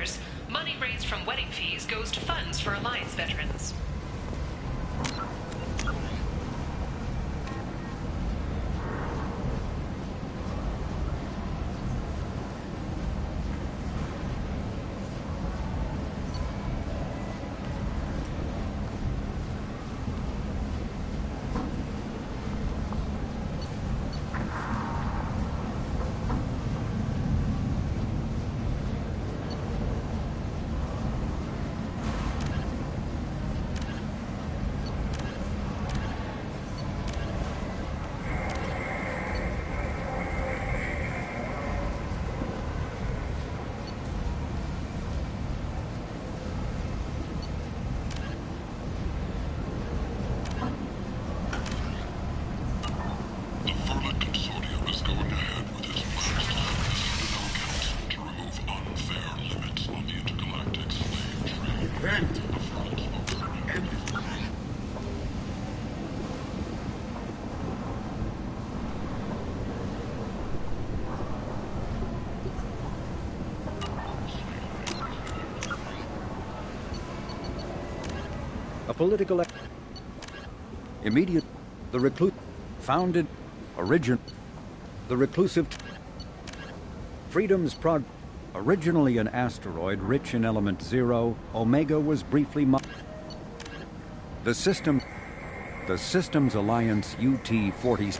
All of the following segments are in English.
members. Money raised from wedding fees goes to funds for Alliance veterans. A political immediate the recluse founded origin the reclusive freedom's prod originally an asteroid rich in element 0, Omega was briefly the system's alliance UT-40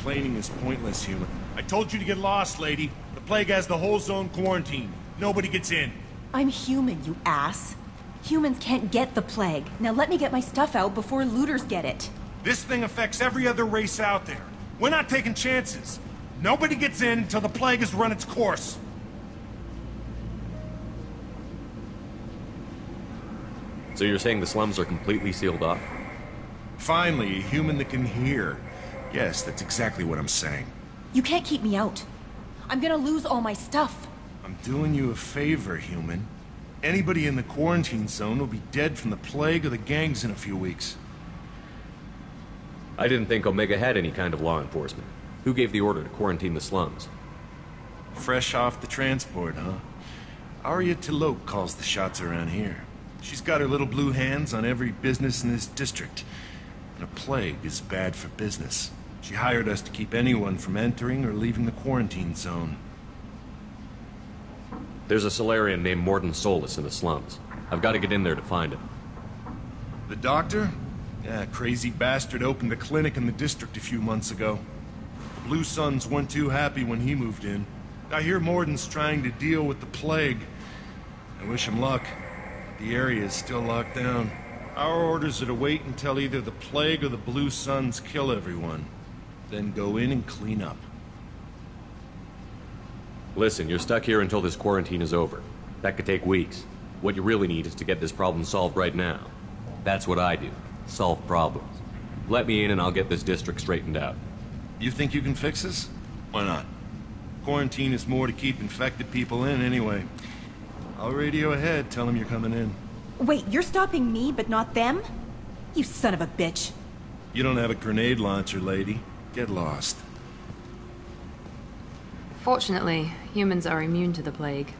Complaining is pointless, human. I told you to get lost, lady. The plague has the whole zone quarantined. Nobody gets in. I'm human, you ass. Humans can't get the plague. Now let me get my stuff out before looters get it. This thing affects every other race out there. We're not taking chances. Nobody gets in until the plague has run its course. So you're saying the slums are completely sealed off? Finally, a human that can hear. Yes, that's exactly what I'm saying. You can't keep me out. I'm gonna lose all my stuff. I'm doing you a favor, human. Anybody in the quarantine zone will be dead from the plague or the gangs in a few weeks. I didn't think Omega had any kind of law enforcement. Who gave the order to quarantine the slums? Fresh off the transport, huh? Arya Tilok calls the shots around here. She's got her little blue hands on every business in this district. And a plague is bad for business. She hired us to keep anyone from entering or leaving the quarantine zone. There's a Solarian named Mordin Solus in the slums. I've got to get in there to find him. The doctor? Yeah, crazy bastard opened a clinic in the district a few months ago. The Blue Suns weren't too happy when he moved in. I hear Mordin's trying to deal with the plague. I wish him luck. The area is still locked down. Our orders are to wait until either the plague or the Blue Suns kill everyone. Then go in and clean up. Listen, you're stuck here until this quarantine is over. That could take weeks. What you really need is to get this problem solved right now. That's what I do. Solve problems. Let me in and I'll get this district straightened out. You think you can fix this? Why not? Quarantine is more to keep infected people in anyway. I'll radio ahead, tell them you're coming in. Wait, you're stopping me, but not them? You son of a bitch. You don't have a grenade launcher, lady. Get lost. Fortunately, humans are immune to the plague.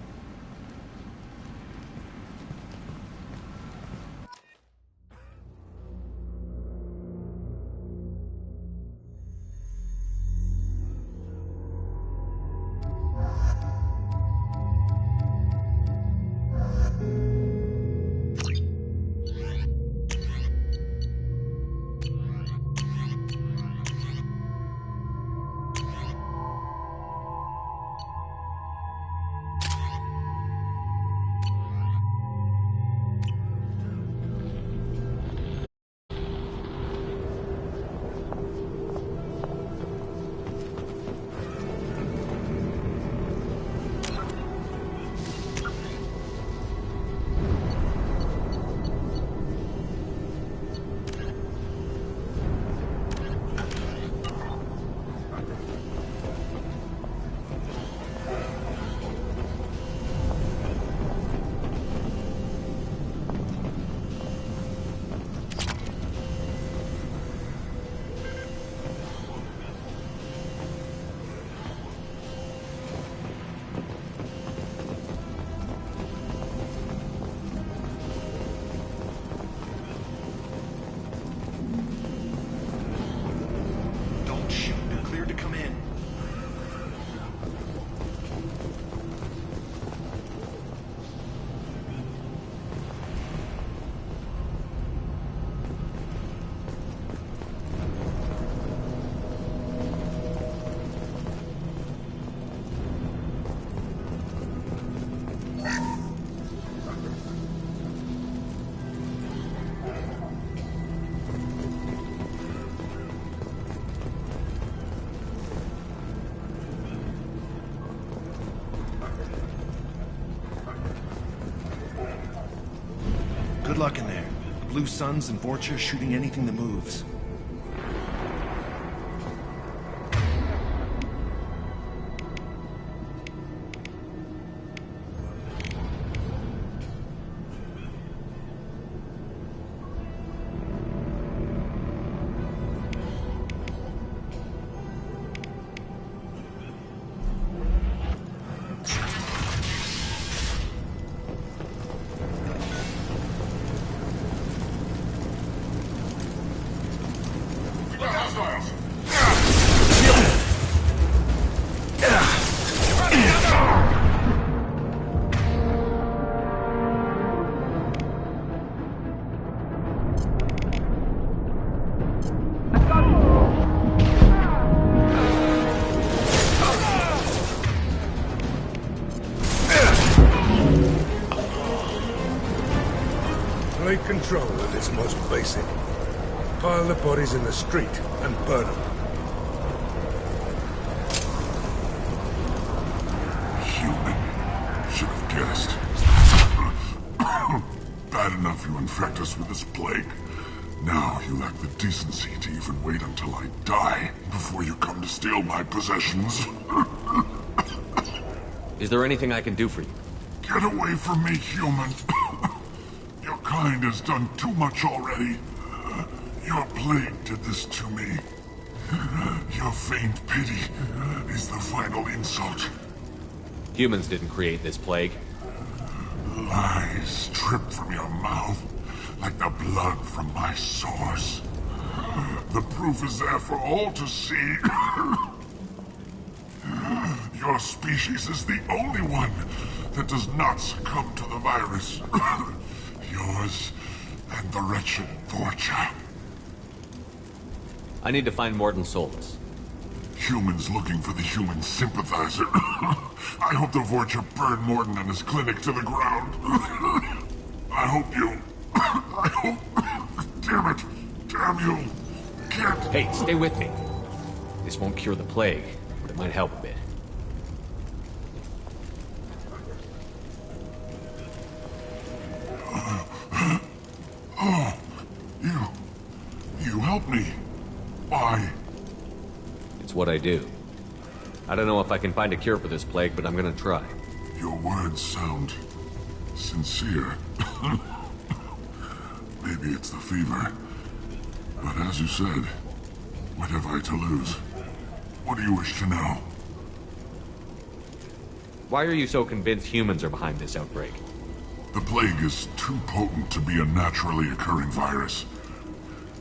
Good luck in there. The Blue Suns and Vorcha shooting anything that moves. Take control of this most basic. Pile the bodies in the street and burn them. Human. Should have guessed. Bad enough you infect us with this plague. Now you lack the decency to even wait until I die before you come to steal my possessions. Is there anything I can do for you? Get away from me, human. Your kind has done too much already. Your plague did this to me. Your feigned pity is the final insult. Humans didn't create this plague. Lies drip from your mouth like the blood from my sores. The proof is there for all to see. Your species is the only one that does not succumb to the virus. Yours and the wretched Vorcha. I need to find Mordin Solus. Humans looking for the human sympathizer. I hope the Vorcha burn Mordin and his clinic to the ground. I hope you... I hope... Damn it. Damn you. Can't... Hey, stay with me. This won't cure the plague, but it might help a bit. You helped me. Why? It's what I do. I don't know if I can find a cure for this plague, but I'm gonna try. Your words sound sincere. Maybe it's the fever. But as you said, what have I to lose? What do you wish to know? Why are you so convinced humans are behind this outbreak? The plague is too potent to be a naturally occurring virus.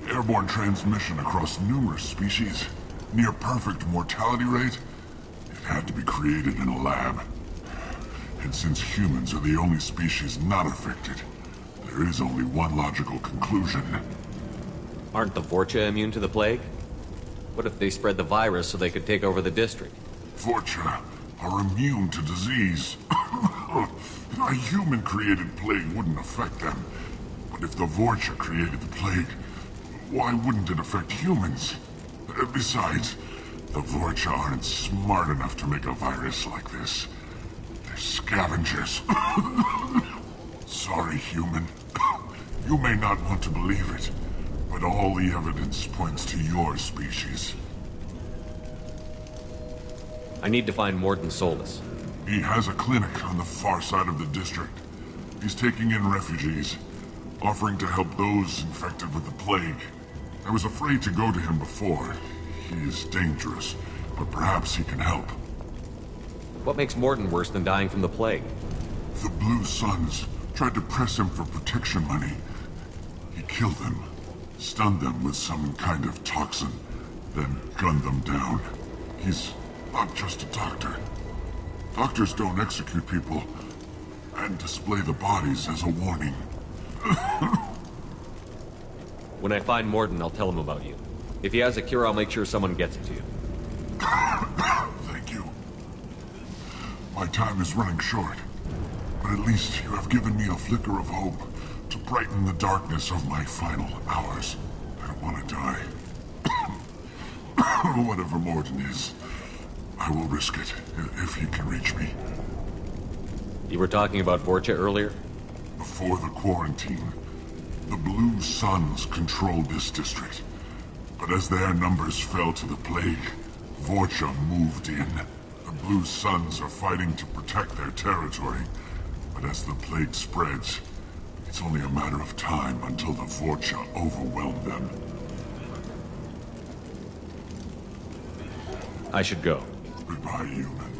Airborne transmission across numerous species, near perfect mortality rate. It had to be created in a lab. And since humans are the only species not affected, there is only one logical conclusion. Aren't the Vorcha immune to the plague? What if they spread the virus so they could take over the district? Vorcha are immune to disease. A human-created plague wouldn't affect them. But if the Vorcha created the plague, why wouldn't it affect humans? Besides, the Vorcha aren't smart enough to make a virus like this. They're scavengers. Sorry, human. You may not want to believe it, but all the evidence points to your species. I need to find Mordin Solus. He has a clinic on the far side of the district. He's taking in refugees, offering to help those infected with the plague. I was afraid to go to him before. He is dangerous, but perhaps he can help. What makes Mordin worse than dying from the plague? The Blue Suns tried to press him for protection money. He killed them, stunned them with some kind of toxin, then gunned them down. He's not just a doctor. Doctors don't execute people and display the bodies as a warning. When I find Mordin, I'll tell him about you. If he has a cure, I'll make sure someone gets it to you. Thank you. My time is running short, but at least you have given me a flicker of hope to brighten the darkness of my final hours. I don't want to die. Whatever Mordin is, I will risk it if he can reach me. You were talking about Vorcha earlier? Before the quarantine, The Blue Suns controlled this district. But as their numbers fell to the plague, Vorcha moved in. The Blue Suns are fighting to protect their territory. But as the plague spreads, it's only a matter of time until the Vorcha overwhelm them. I should go. Goodbye, human.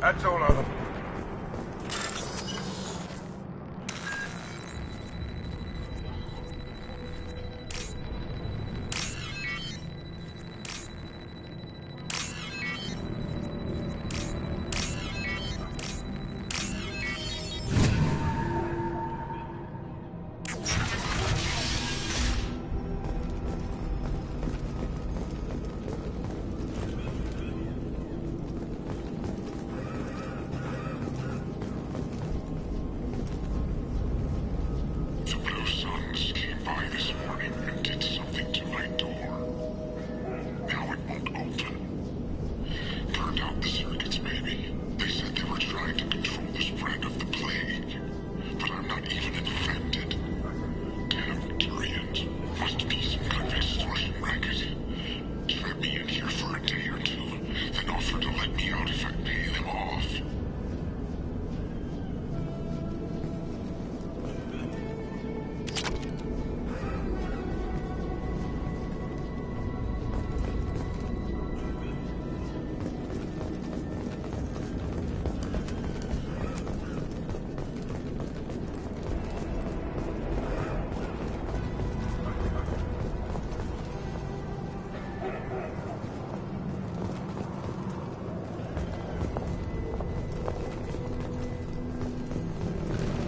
That's all of them.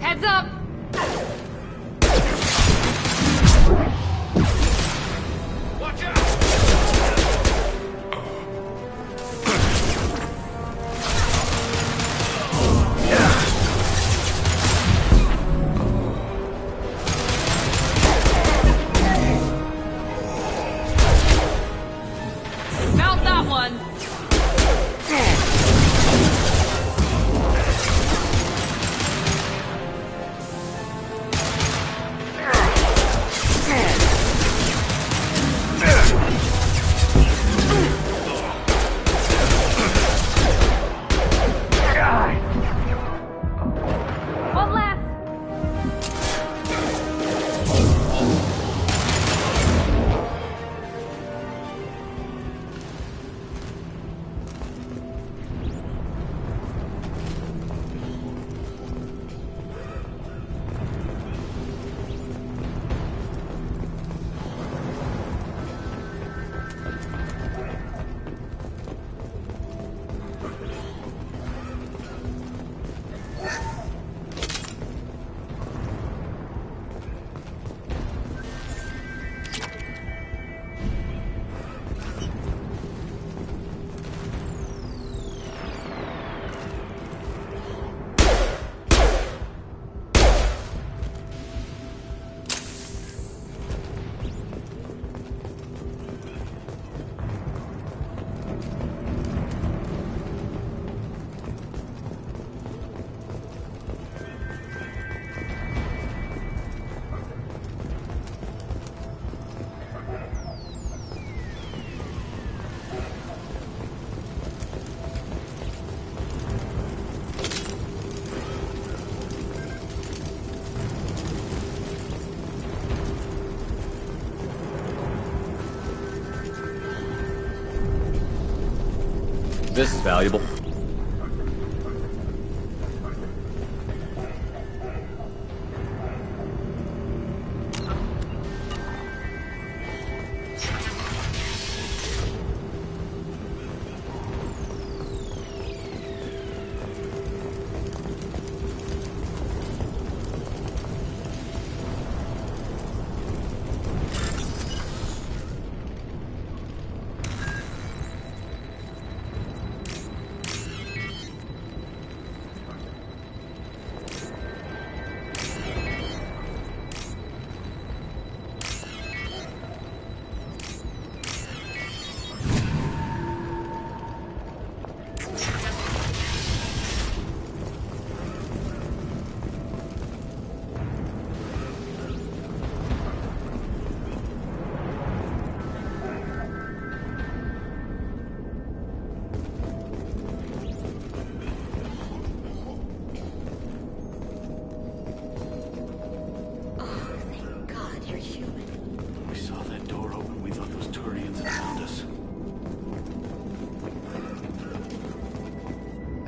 Heads up! Watch out! Mount that one! One last! This is valuable.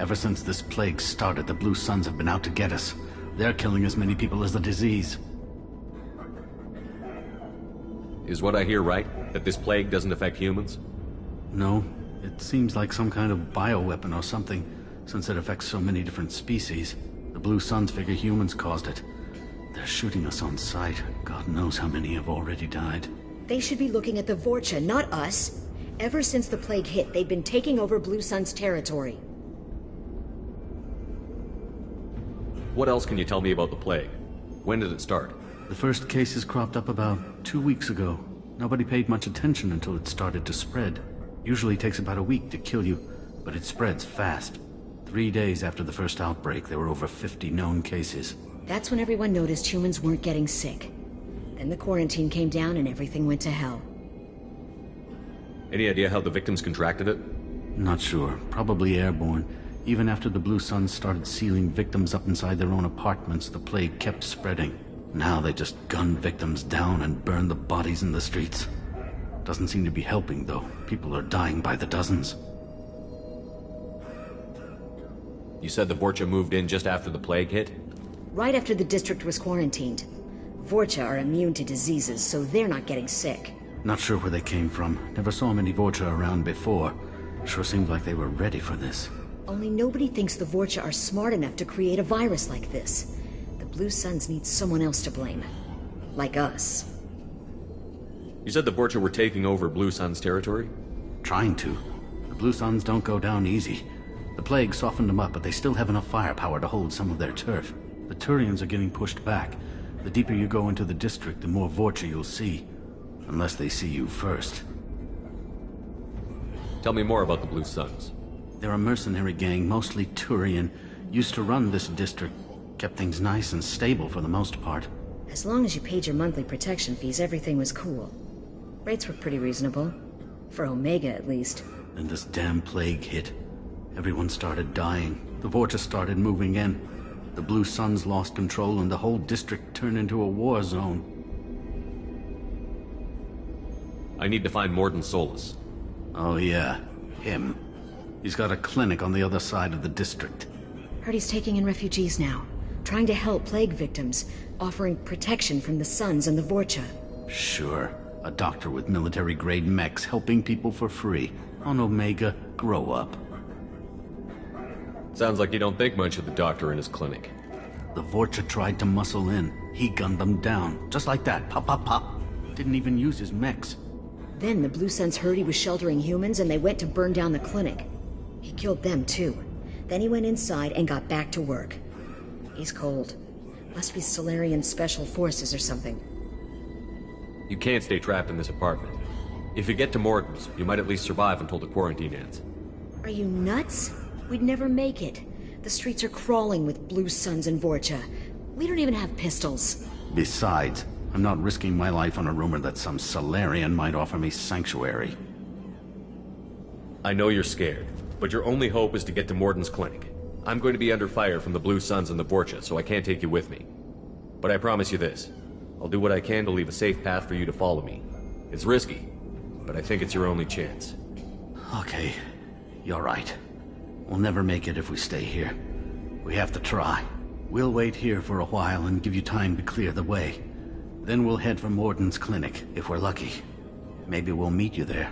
Ever since this plague started, the Blue Suns have been out to get us. They're killing as many people as the disease. Is what I hear right? That this plague doesn't affect humans? No, it seems like some kind of bioweapon or something, since it affects so many different species. The Blue Suns figure humans caused it. They're shooting us on sight. God knows how many have already died. They should be looking at the Vorcha, not us. Ever since the plague hit, they've been taking over Blue Sun's territory. What else can you tell me about the plague? When did it start? The first cases cropped up about 2 weeks ago. Nobody paid much attention until it started to spread. Usually takes about a week to kill you, but it spreads fast. 3 days after the first outbreak, there were over 50 known cases. That's when everyone noticed humans weren't getting sick. Then the quarantine came down and everything went to hell. Any idea how the victims contracted it? Not sure. Probably airborne. Even after the Blue Suns started sealing victims up inside their own apartments, the plague kept spreading. Now they just gun victims down and burn the bodies in the streets. Doesn't seem to be helping, though. People are dying by the dozens. You said the Vorcha moved in just after the plague hit? Right after the district was quarantined. Vorcha are immune to diseases, so they're not getting sick. Not sure where they came from. Never saw many Vorcha around before. Sure seemed like they were ready for this. Only nobody thinks the Vorcha are smart enough to create a virus like this. The Blue Suns need someone else to blame. Like us. You said the Vorcha were taking over Blue Sun's territory? Trying to. The Blue Suns don't go down easy. The plague softened them up, but they still have enough firepower to hold some of their turf. The Turians are getting pushed back. The deeper you go into the district, the more Vorcha you'll see. Unless they see you first. Tell me more about the Blue Suns. They're a mercenary gang, mostly Turian. Used to run this district. Kept things nice and stable for the most part. As long as you paid your monthly protection fees, everything was cool. Rates were pretty reasonable. For Omega, at least. Then this damn plague hit. Everyone started dying. The Vorcha started moving in. The Blue Suns lost control and the whole district turned into a war zone. I need to find Mordin Solus. Oh yeah, him. He's got a clinic on the other side of the district. Heard he's taking in refugees now. Trying to help plague victims. Offering protection from the Suns and the Vorcha. Sure. A doctor with military-grade mechs helping people for free. On Omega, grow up. Sounds like you don't think much of the doctor in his clinic. The Vorcha tried to muscle in. He gunned them down. Just like that. Pop, pop, pop. Didn't even use his mechs. Then the Blue Suns heard he was sheltering humans and they went to burn down the clinic. He killed them too. Then he went inside and got back to work. He's cold. Must be Solarian Special Forces or something. You can't stay trapped in this apartment. If you get to Mordin's, you might at least survive until the quarantine ends. Are you nuts? We'd never make it. The streets are crawling with Blue Suns and Vorcha. We don't even have pistols. Besides, I'm not risking my life on a rumor that some Solarian might offer me sanctuary. I know you're scared, but your only hope is to get to Mordin's clinic. I'm going to be under fire from the Blue Suns and the Vorcha, so I can't take you with me. But I promise you this. I'll do what I can to leave a safe path for you to follow me. It's risky, but I think it's your only chance. Okay, you're right. We'll never make it if we stay here. We have to try. We'll wait here for a while and give you time to clear the way. Then we'll head for Mordin's clinic, if we're lucky. Maybe we'll meet you there.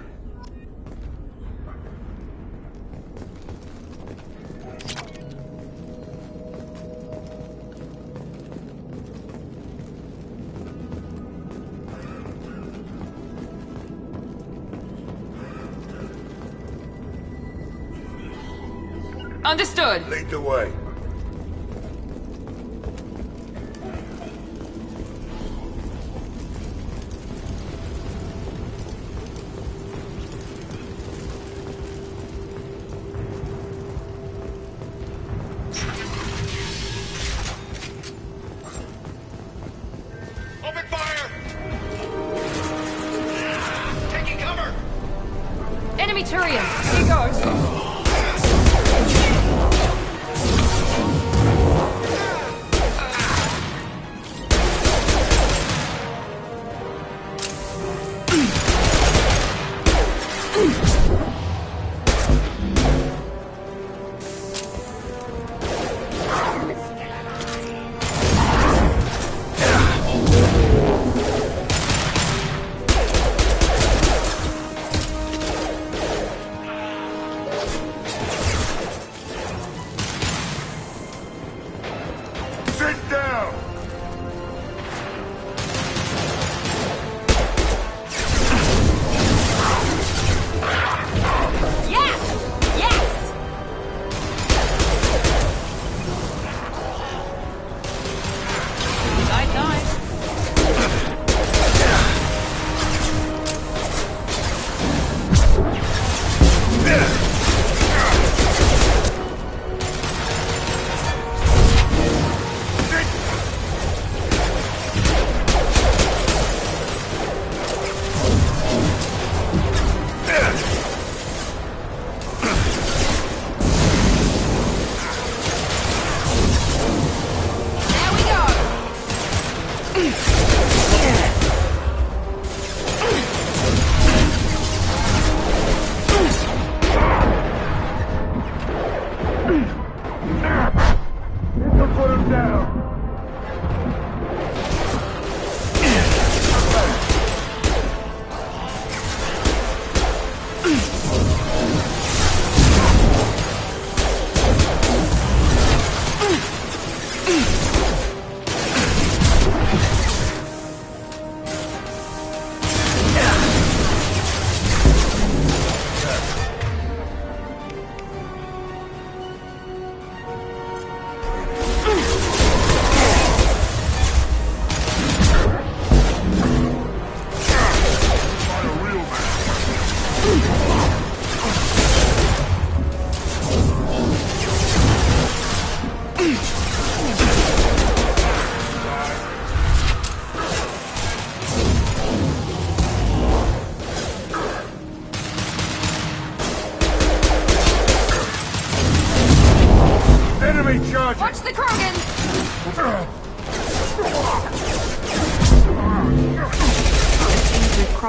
Understood. Lead the way. Open fire! Taking cover! Enemy Turian. He goes.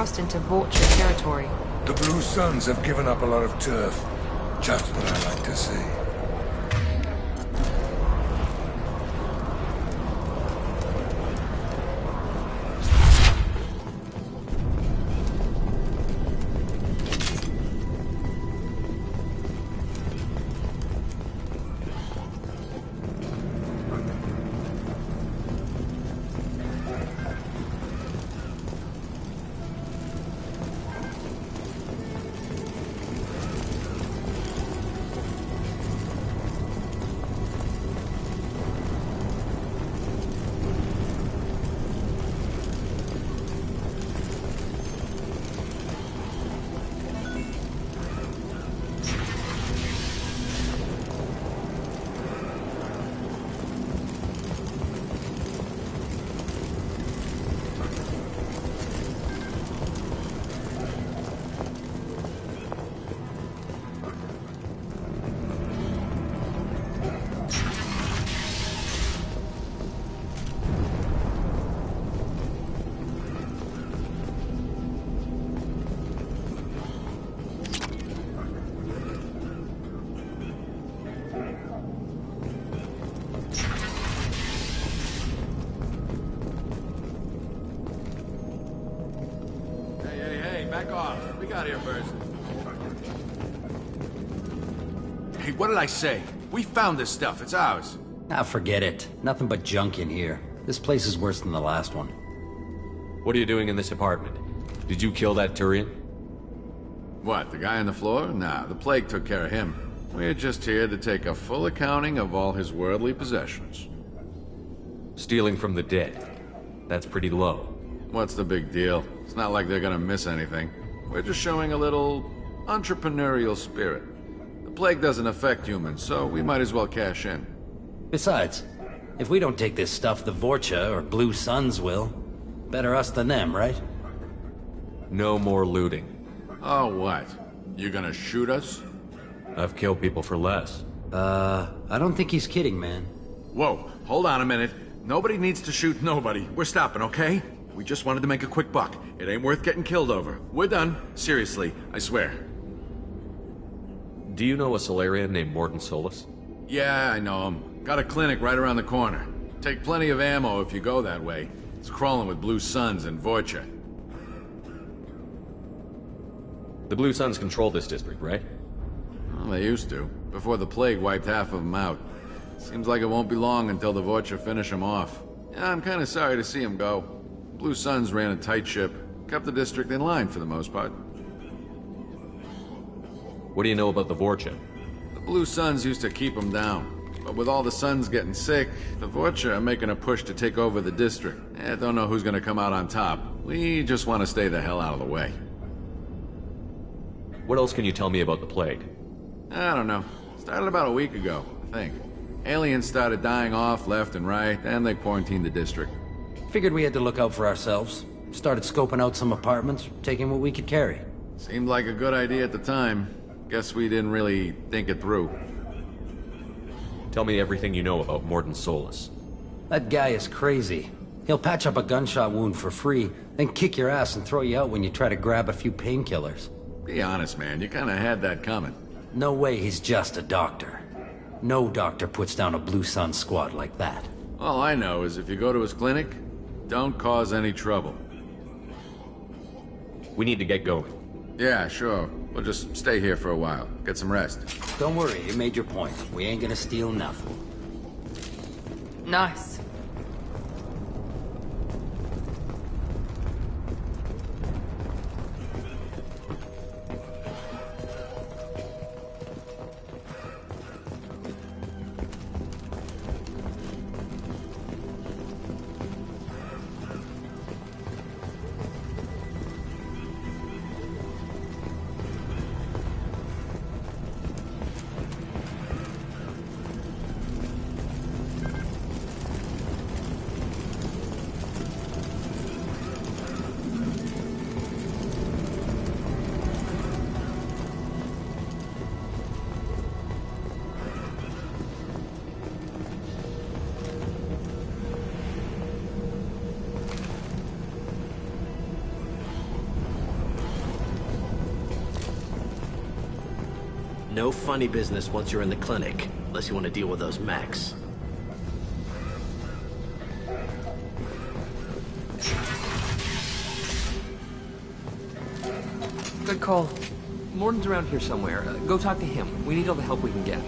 crossed into Vulture territory. The Blue Suns have given up a lot of turf. Just what I like to see. Back off. We got here first. Hey, what did I say? We found this stuff. It's ours. Ah, forget it. Nothing but junk in here. This place is worse than the last one. What are you doing in this apartment? Did you kill that Turian? What, the guy on the floor? Nah, the plague took care of him. We're just here to take a full accounting of all his worldly possessions. Stealing from the dead. That's pretty low. What's the big deal? It's not like they're gonna miss anything. We're just showing a little entrepreneurial spirit. The plague doesn't affect humans, so we might as well cash in. Besides, if we don't take this stuff, the Vorcha or Blue Suns will. Better us than them, right? No more looting. Oh, what? You gonna shoot us? I've killed people for less. I don't think he's kidding, man. Whoa, hold on a minute. Nobody needs to shoot nobody. We're stopping, okay? We just wanted to make a quick buck. It ain't worth getting killed over. We're done. Seriously, I swear. Do you know a Solarian named Mordin Solus? Yeah, I know him. Got a clinic right around the corner. Take plenty of ammo if you go that way. It's crawling with Blue Suns and Vorcha. The Blue Suns control this district, right? Well, they used to, before the plague wiped half of them out. Seems like it won't be long until the Vorcha finish them off. Yeah, I'm kinda sorry to see them go. Blue Suns ran a tight ship, kept the district in line for the most part. What do you know about the Vorcha? The Blue Suns used to keep them down. But with all the Suns getting sick, the Vorcha are making a push to take over the district. Don't know who's gonna come out on top. We just want to stay the hell out of the way. What else can you tell me about the plague? I don't know. Started about a week ago, I think. Aliens started dying off left and right, and they quarantined the district. Figured we had to look out for ourselves. Started scoping out some apartments, taking what we could carry. Seemed like a good idea at the time. Guess we didn't really think it through. Tell me everything you know about Mordin Solus. That guy is crazy. He'll patch up a gunshot wound for free, then kick your ass and throw you out when you try to grab a few painkillers. Be honest, man. You kinda had that coming. No way he's just a doctor. No doctor puts down a Blue Sun squad like that. All I know is if you go to his clinic, don't cause any trouble. We need to get going. Yeah, sure. We'll just stay here for a while. Get some rest. Don't worry, you made your point. We ain't gonna steal nothing. Nice. no funny business once you're in the clinic, unless you want to deal with those mechs. Good call. Mordin's around here somewhere. Go talk to him. We need all the help we can get.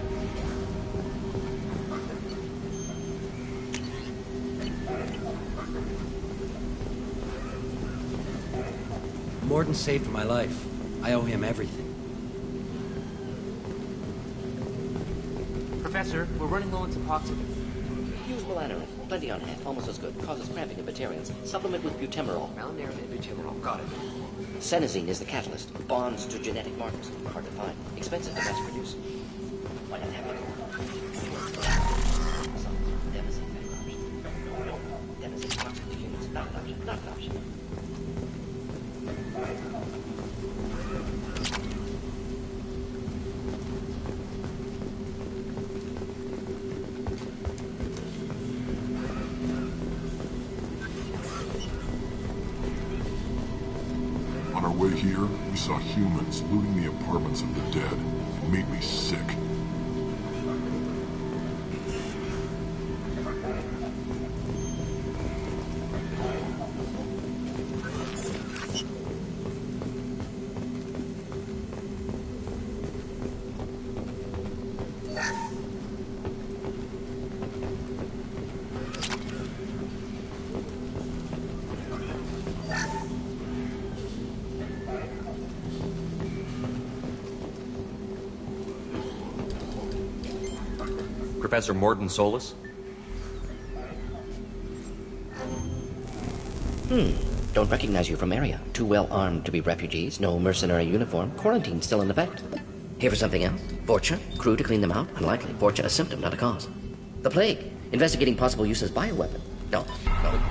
Mordin saved my life. I owe him everything. Professor, we're running low on suppoxyphene. Use melanorin. Plenty on hand. Almost as good. Causes cramping in Batarians. Supplement with butemerol. Melanorin and butemerol. Got it. Senesine is the catalyst. Bonds to genetic markers. Hard to find. Expensive to mass produce. Why not have it? Devastating better option. No. Devastating toxic to humans. Not an option. Not an option. On our way here, we saw humans looting the apartments of the dead. It made me sick. Professor Mordin Solus? Don't recognize you from area. Too well armed to be refugees, no mercenary uniform, quarantine still in effect. Here for something else? Vorcha? Crew to clean them out? Unlikely. Vorcha a symptom, not a cause. The plague? Investigating possible use as bioweapon? No.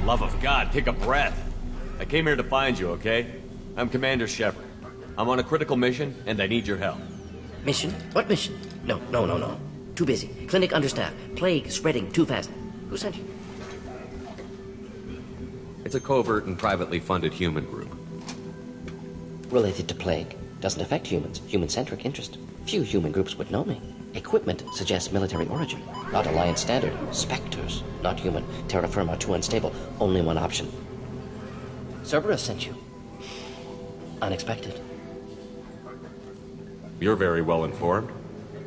Love of God, take a breath. I came here to find you, okay? I'm Commander Shepard. I'm on a critical mission, and I need your help. Mission? What mission? No. Too busy. Clinic understaffed. Plague spreading too fast. Who sent you? It's a covert and privately funded human group. Related to plague. Doesn't affect humans. Human-centric interest. Few human groups would know me. Equipment suggests military origin. Not Alliance standard. Spectres. Not human. Terra firma too unstable. Only one option. Cerberus sent you. Unexpected. You're very well informed.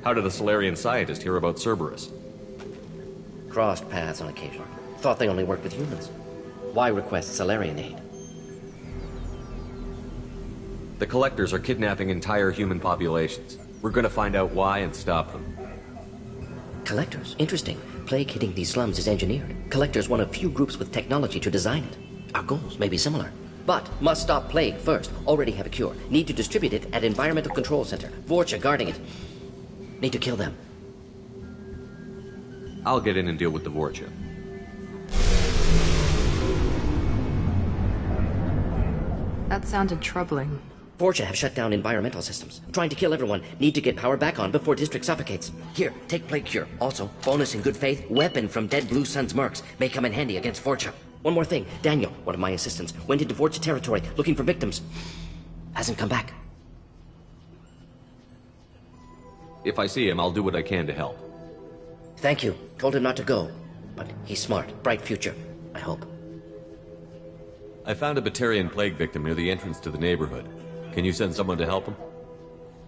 How did a Solarian scientist hear about Cerberus? Crossed paths on occasion. Thought they only worked with humans. Why request Solarian aid? The Collectors are kidnapping entire human populations. We're gonna find out why and stop them. Collectors? Interesting. Plague hitting these slums is engineered. Collectors one of few groups with technology to design it. Our goals may be similar. But must stop plague first. Already have a cure. Need to distribute it at Environmental Control Center. Vorcha guarding it. Need to kill them. I'll get in and deal with the Vorcha. That sounded troubling. Vorcha have shut down environmental systems. Trying to kill everyone. Need to get power back on before district suffocates. Here, take plague cure. Also, bonus in good faith, weapon from dead Blue Sun's mercs. May come in handy against Vorcha. One more thing. Daniel, one of my assistants, went into Vorcha territory looking for victims. Hasn't come back. If I see him, I'll do what I can to help. Thank you. Told him not to go. But he's smart. Bright future. I hope. I found a Batarian plague victim near the entrance to the neighborhood. Can you send someone to help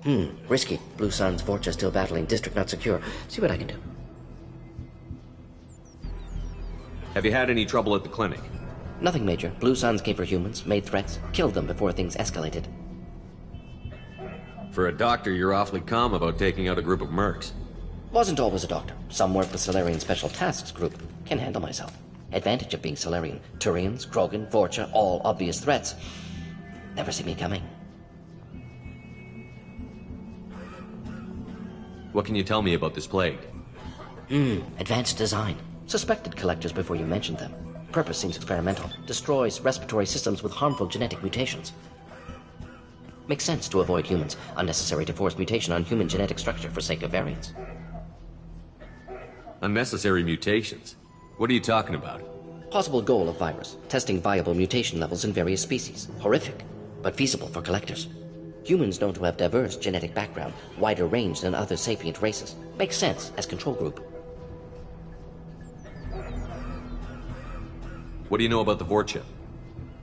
him? Risky. Blue Sun's Vorcha still battling. District not secure. See what I can do. Have you had any trouble at the clinic? Nothing major. Blue Suns came for humans, made threats, killed them before things escalated. For a doctor, you're awfully calm about taking out a group of mercs. Wasn't always a doctor. Some work with Solarian Special Tasks Group. Can handle myself. Advantage of being Solarian. Turians, Krogan, Vorcha, all obvious threats. Never see me coming. What can you tell me about this plague? Advanced design. Suspected collectors before you mentioned them. Purpose seems experimental. Destroys respiratory systems with harmful genetic mutations. Makes sense to avoid humans. Unnecessary to force mutation on human genetic structure for sake of variants. Unnecessary mutations? What are you talking about? Possible goal of virus. Testing viable mutation levels in various species. Horrific, but feasible for collectors. Humans known to have diverse genetic background, wider range than other sapient races. Makes sense as control group. What do you know about the Vorcha?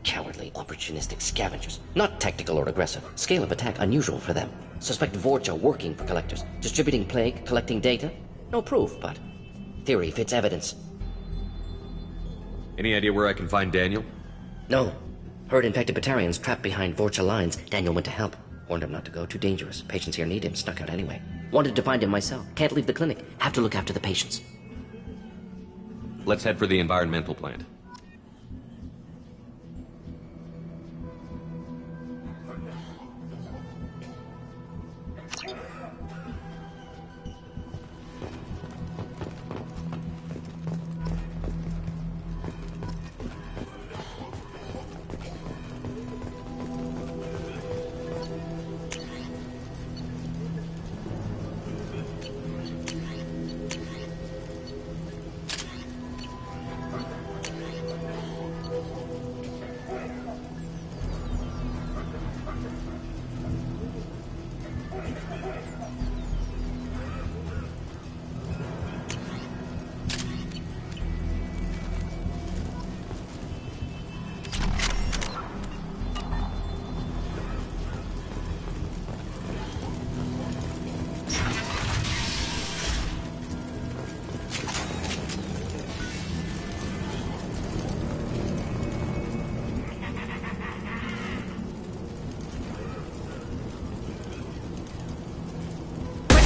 Cowardly, opportunistic scavengers. Not tactical or aggressive. Scale of attack unusual for them. Suspect Vorcha working for collectors. Distributing plague, collecting data? No proof, but theory fits evidence. Any idea where I can find Daniel? No. Heard infected Batarians trapped behind Vorcha lines. Daniel went to help. Warned him not to go, too dangerous. Patients here need him, snuck out anyway. Wanted to find him myself. Can't leave the clinic. Have to look after the patients. Let's head for the environmental plant.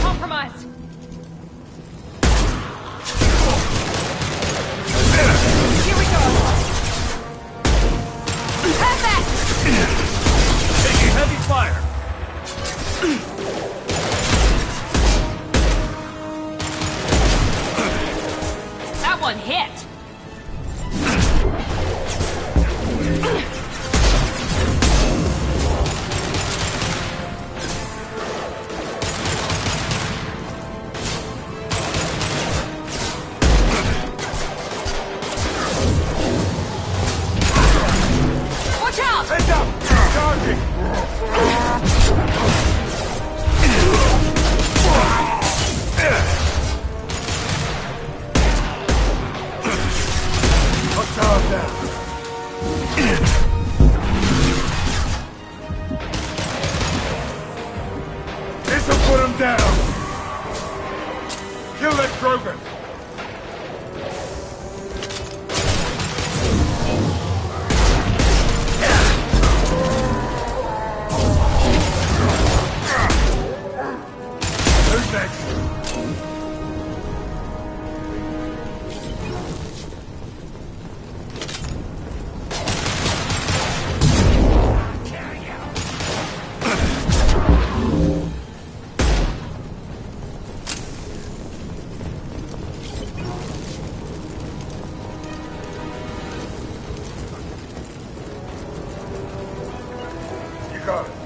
Compromised. Here we go. Perfect. Taking heavy fire. That one hit.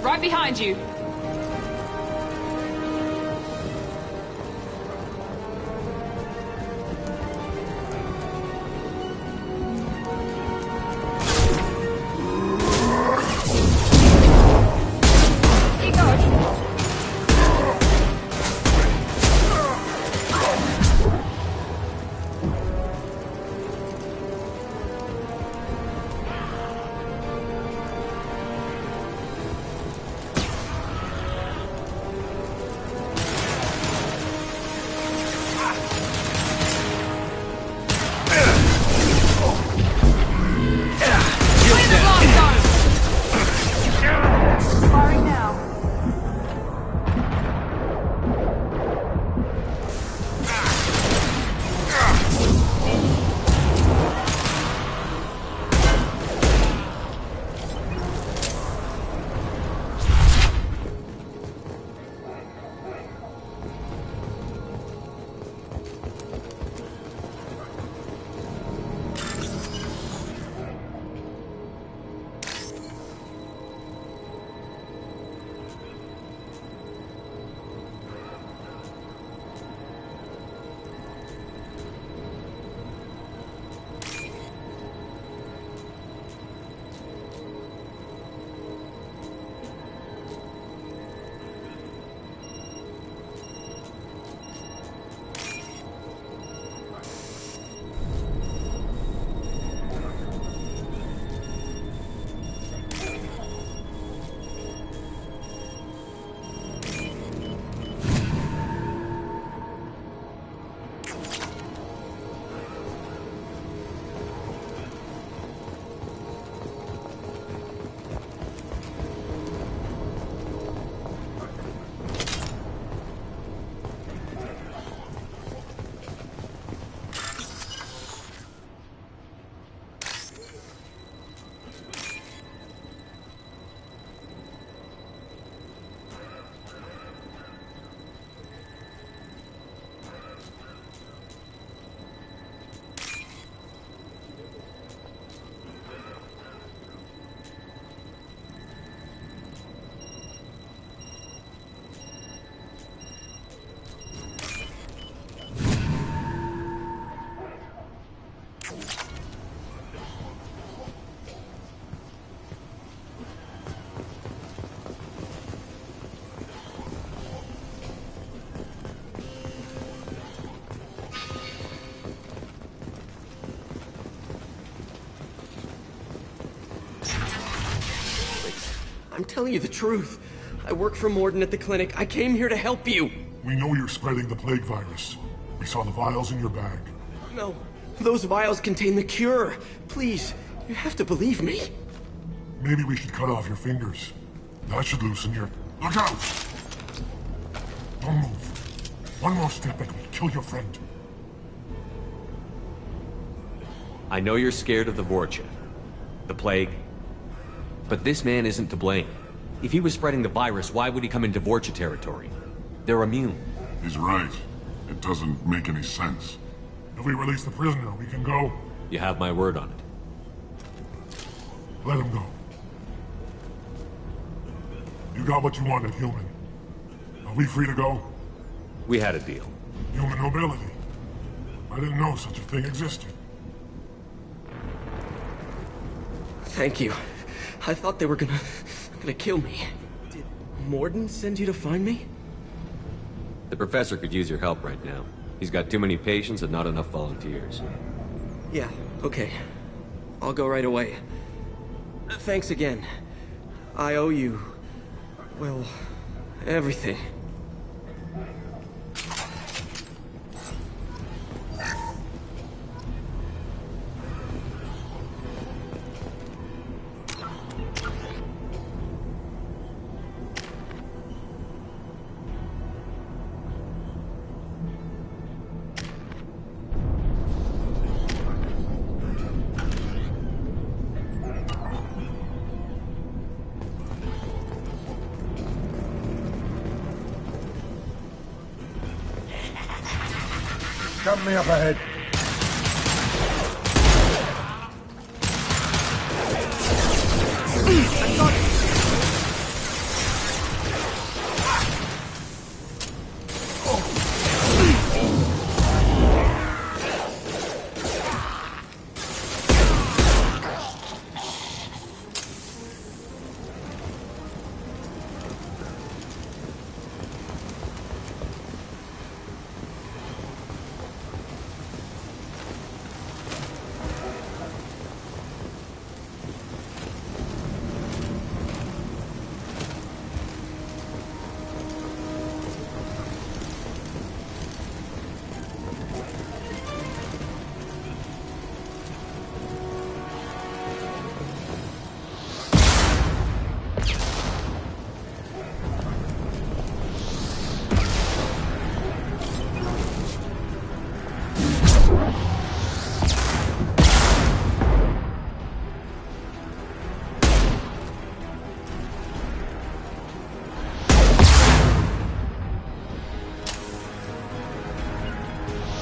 Right behind you. I'm telling you the truth. I work for Mordin at the clinic. I came here to help you. We know you're spreading the plague virus. We saw the vials in your bag. No, those vials contain the cure. Please, you have to believe me. Maybe we should cut off your fingers. That should loosen your... Look out! Don't move. One more step and we'll kill your friend. I know you're scared of the Vorcha, the plague, but this man isn't to blame. If he was spreading the virus, why would he come into Vorcha territory? They're immune. He's right. It doesn't make any sense. If we release the prisoner, we can go. You have my word on it. Let him go. You got what you wanted, human. Are we free to go? We had a deal. Human nobility. I didn't know such a thing existed. Thank you. I thought they were gonna kill me. Did Mordin send you to find me? The professor could use your help right now. He's got too many patients and not enough volunteers. Yeah, okay. I'll go right away. Thanks again. I owe you... well, everything. Cut me up ahead.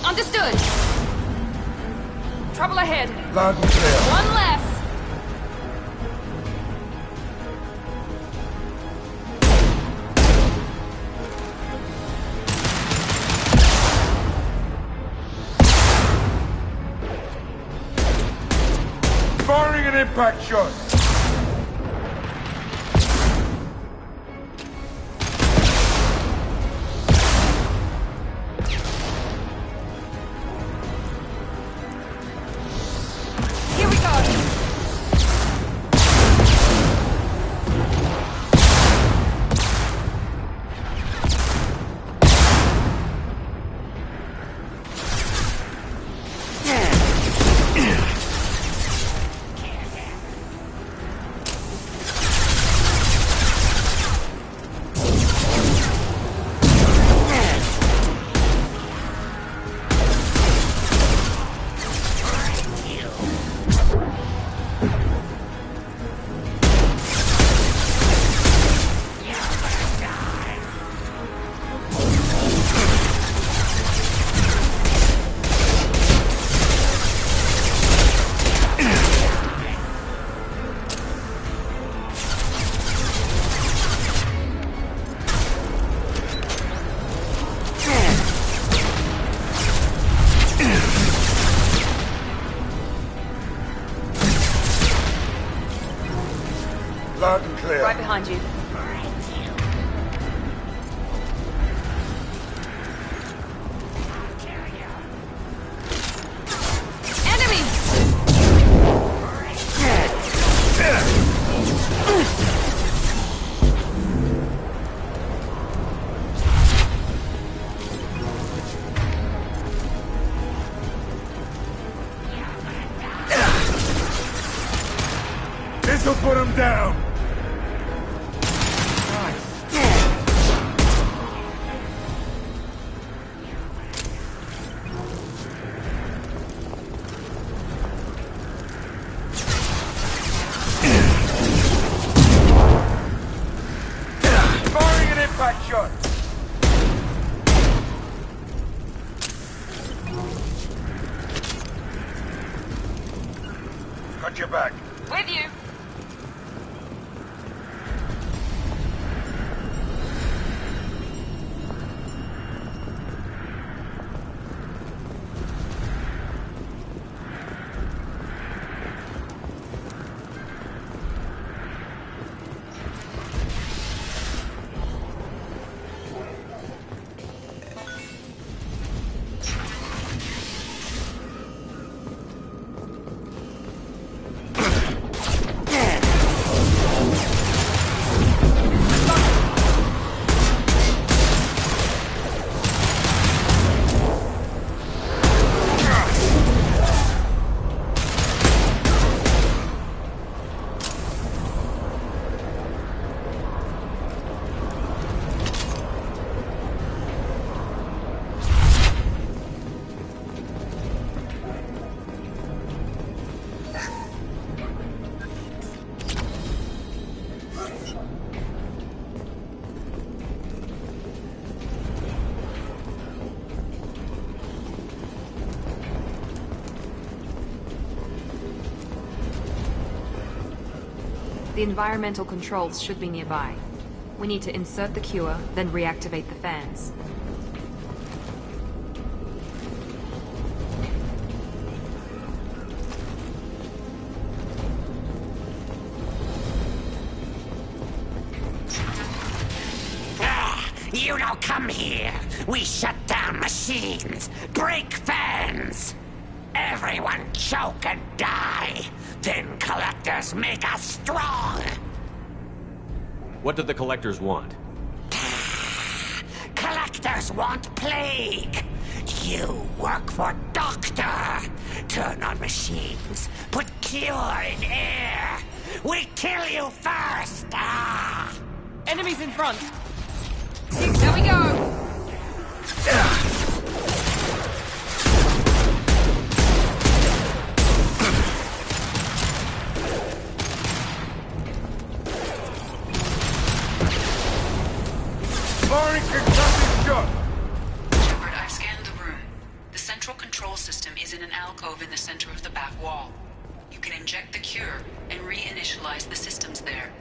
Understood. Trouble ahead. Loud and clear. One less. Firing an impact shot. Loud and clear. Right behind you. This'll put him down! Firing an impact shot! Got your back. With you. The environmental controls should be nearby. We need to insert the cure, then reactivate the fans. You don't come here. We shut down machines, break fans. Everyone choke and die. Then collectors make us strong. What do the collectors want? Collectors want plague. You work for Doctor. Turn on machines. Put cure in air. We kill you first. Enemies in front. There we go. Firing concussive shot! Shepard, I've scanned the room. The central control system is in an alcove in the center of the back wall. You can inject the cure and reinitialize the systems there.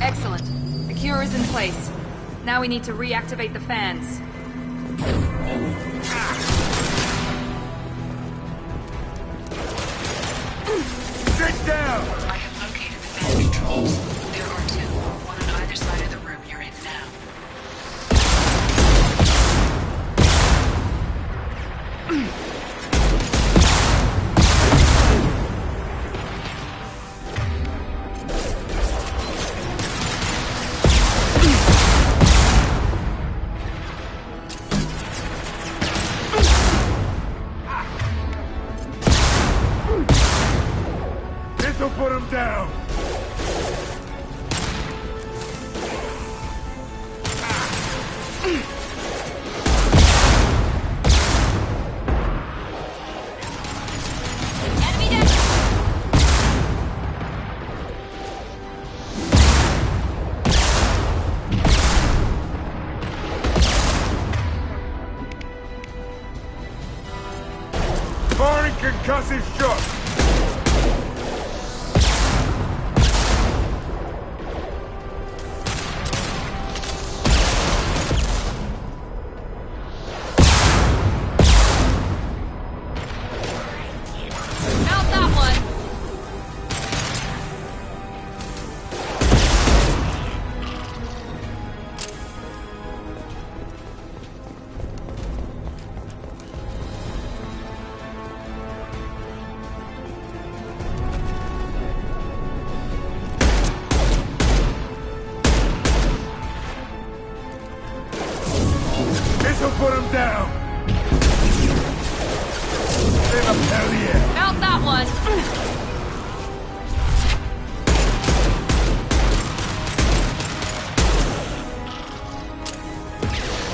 Excellent. The cure is in place. Now we need to reactivate the fans. Sit down! I have located the fan controls. There are two, one on either side of the room you're in now. This'll put him down! Firing concussive shot! This'll put him down! Live up, hell yeah! Felt that one!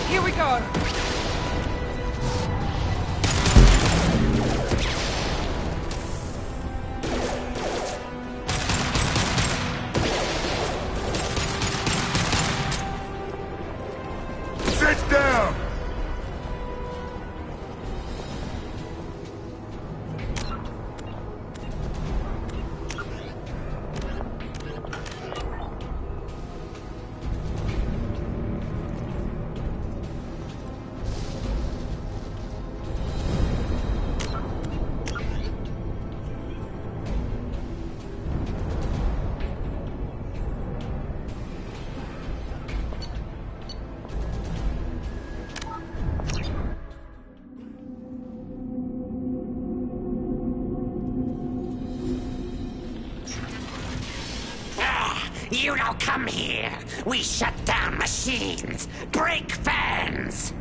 Here we go! Sit down! You don't come here. We shut down machines, break fans.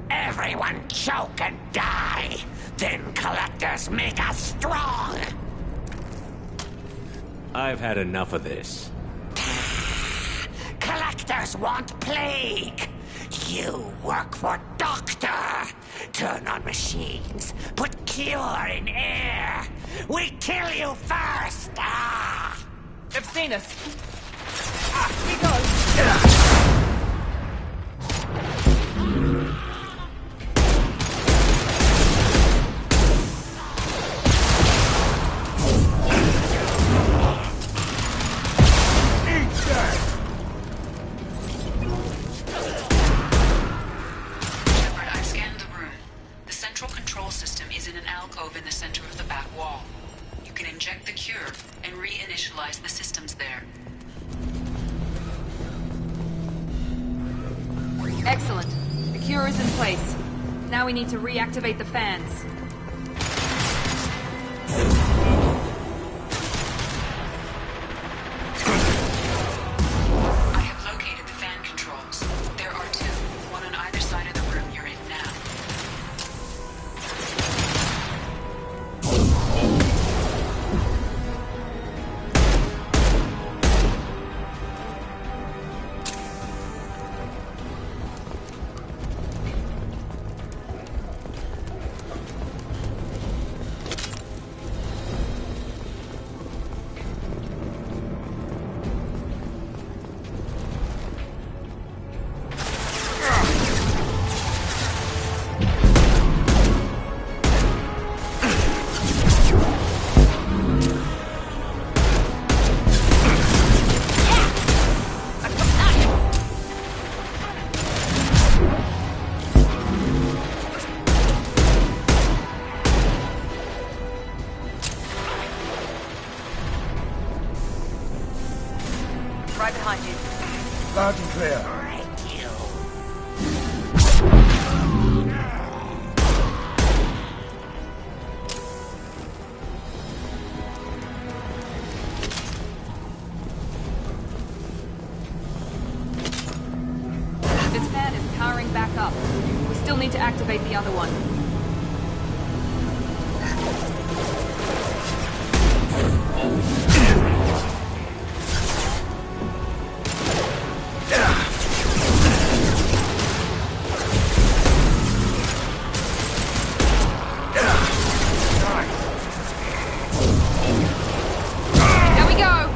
Everyone choke and die. Then collectors make us strong. I've had enough of this. Collectors want plague. You work for Doctor. Turn on machines. Put cure in air. We kill you first. They've seen us. Here we go. In the center of the back wall. You can inject the cure and reinitialize the systems there. Excellent. The cure is in place. Now we need to reactivate the fans. I have located the fan controls. There are two, one on either side of the room you're in now. Right behind you. Loud and clear. This fan is powering back up. We still need to activate the other one. There we go!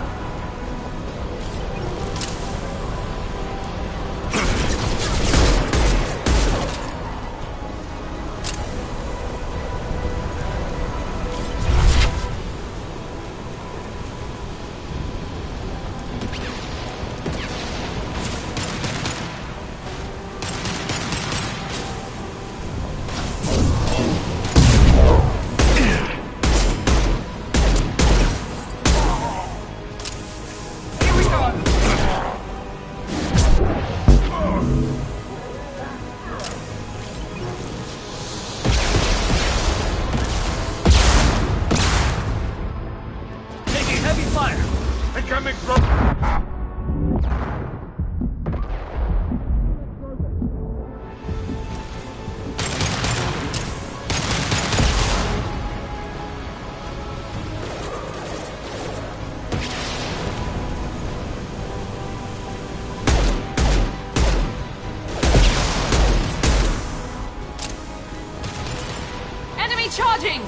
Enemy charging!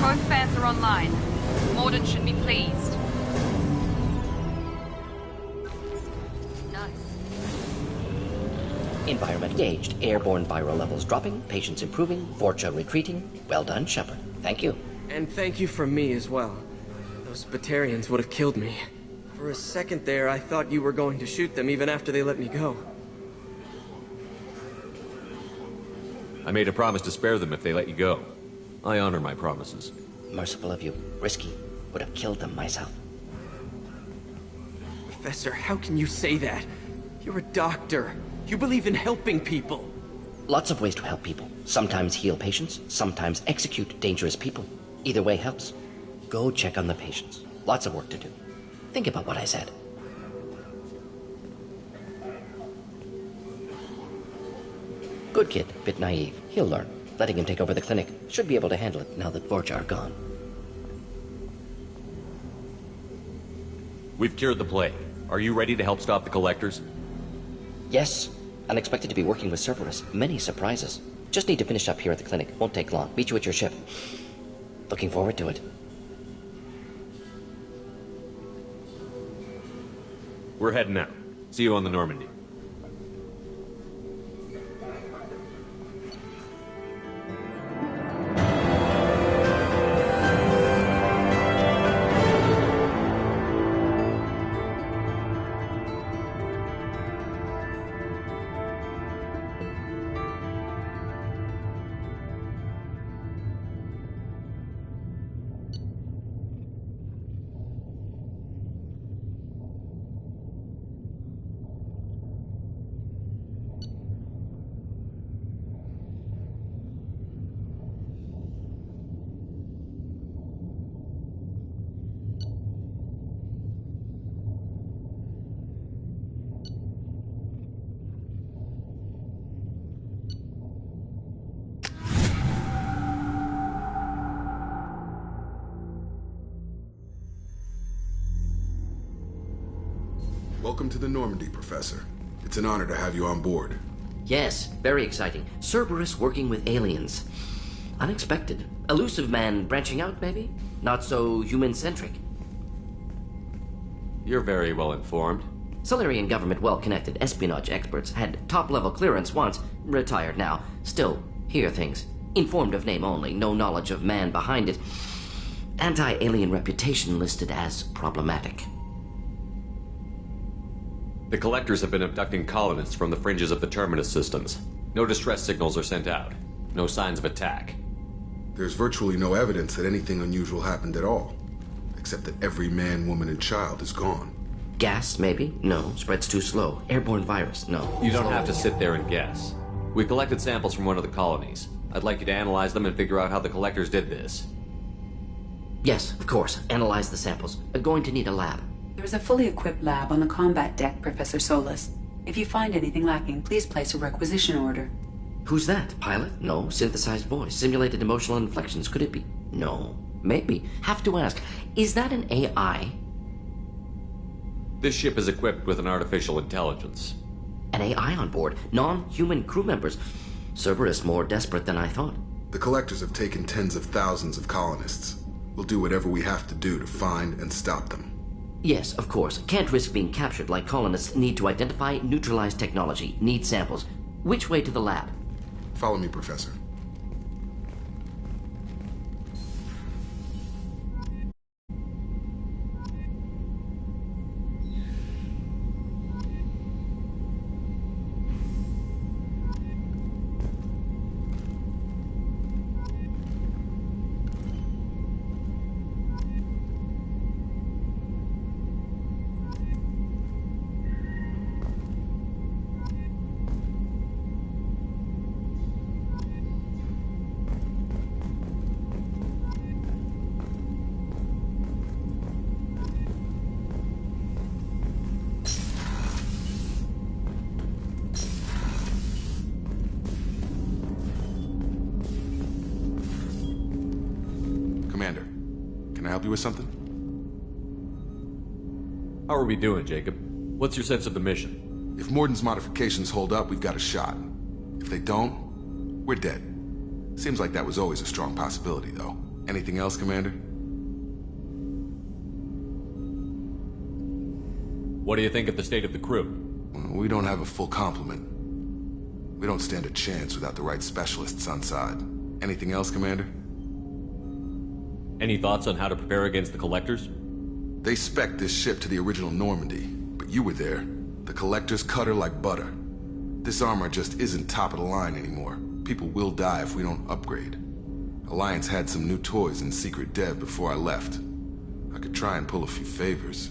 Both fans are online. Mordin should be pleased. Environment gauged. Airborne viral levels dropping. Patients improving. Vorcha retreating. Well done, Shepard. Thank you. And thank you from me as well. Those Batarians would have killed me. For a second there, I thought you were going to shoot them even after they let me go. I made a promise to spare them if they let you go. I honor my promises. Merciful of you. Risky. Would have killed them myself. Professor, how can you say that? You're a doctor. You believe in helping people. Lots of ways to help people. Sometimes heal patients, sometimes execute dangerous people. Either way helps. Go check on the patients. Lots of work to do. Think about what I said. Good kid, bit naive. He'll learn. Letting him take over the clinic. Should be able to handle it now that Vorcha are gone. We've cured the plague. Are you ready to help stop the Collectors? Yes. Unexpected to be working with Cerberus. Many surprises. Just need to finish up here at the clinic. Won't take long. Meet you at your ship. Looking forward to it. We're heading out. See you on the Normandy. Welcome to the Normandy, Professor. It's an honor to have you on board. Yes, very exciting. Cerberus working with aliens. Unexpected. Elusive man branching out, maybe? Not so human-centric. You're very well informed. Solarian government well-connected. Espionage experts. Had top-level clearance once. Retired now. Still, hear things. Informed of name only. No knowledge of man behind it. Anti-alien reputation listed as problematic. The Collectors have been abducting colonists from the fringes of the Terminus systems. No distress signals are sent out. No signs of attack. There's virtually no evidence that anything unusual happened at all. Except that every man, woman, and child is gone. Gas, maybe? No. Spreads too slow. Airborne virus? No. You don't have to sit there and guess. We collected samples from one of the colonies. I'd like you to analyze them and figure out how the Collectors did this. Yes, of course. Analyze the samples. Going to need a lab. There's a fully equipped lab on the combat deck, Professor Solis. If you find anything lacking, please place a requisition order. Who's that? Pilot? No. Synthesized voice. Simulated emotional inflections. Could it be? No. Maybe. Have to ask. Is that an AI? This ship is equipped with an artificial intelligence. An AI on board? Non-human crew members? Cerberus more desperate than I thought. The Collectors have taken tens of thousands of colonists. We'll do whatever we have to do to find and stop them. Yes, of course. Can't risk being captured like colonists need to identify, neutralize technology, need samples. Which way to the lab? Follow me, Professor. help you with something? How are we doing, Jacob? What's your sense of the mission? If Mordin's modifications hold up, we've got a shot. If they don't, we're dead. Seems like that was always a strong possibility, though. Anything else, Commander? What do you think of the state of the crew? We don't have a full complement. We don't stand a chance without the right specialists on side. Anything else, Commander? Any thoughts on how to prepare against the Collectors? They spec'd this ship to the original Normandy, but you were there. The Collectors cut her like butter. This armor just isn't top of the line anymore. People will die if we don't upgrade. Alliance had some new toys in secret dev before I left. I could try and pull a few favors.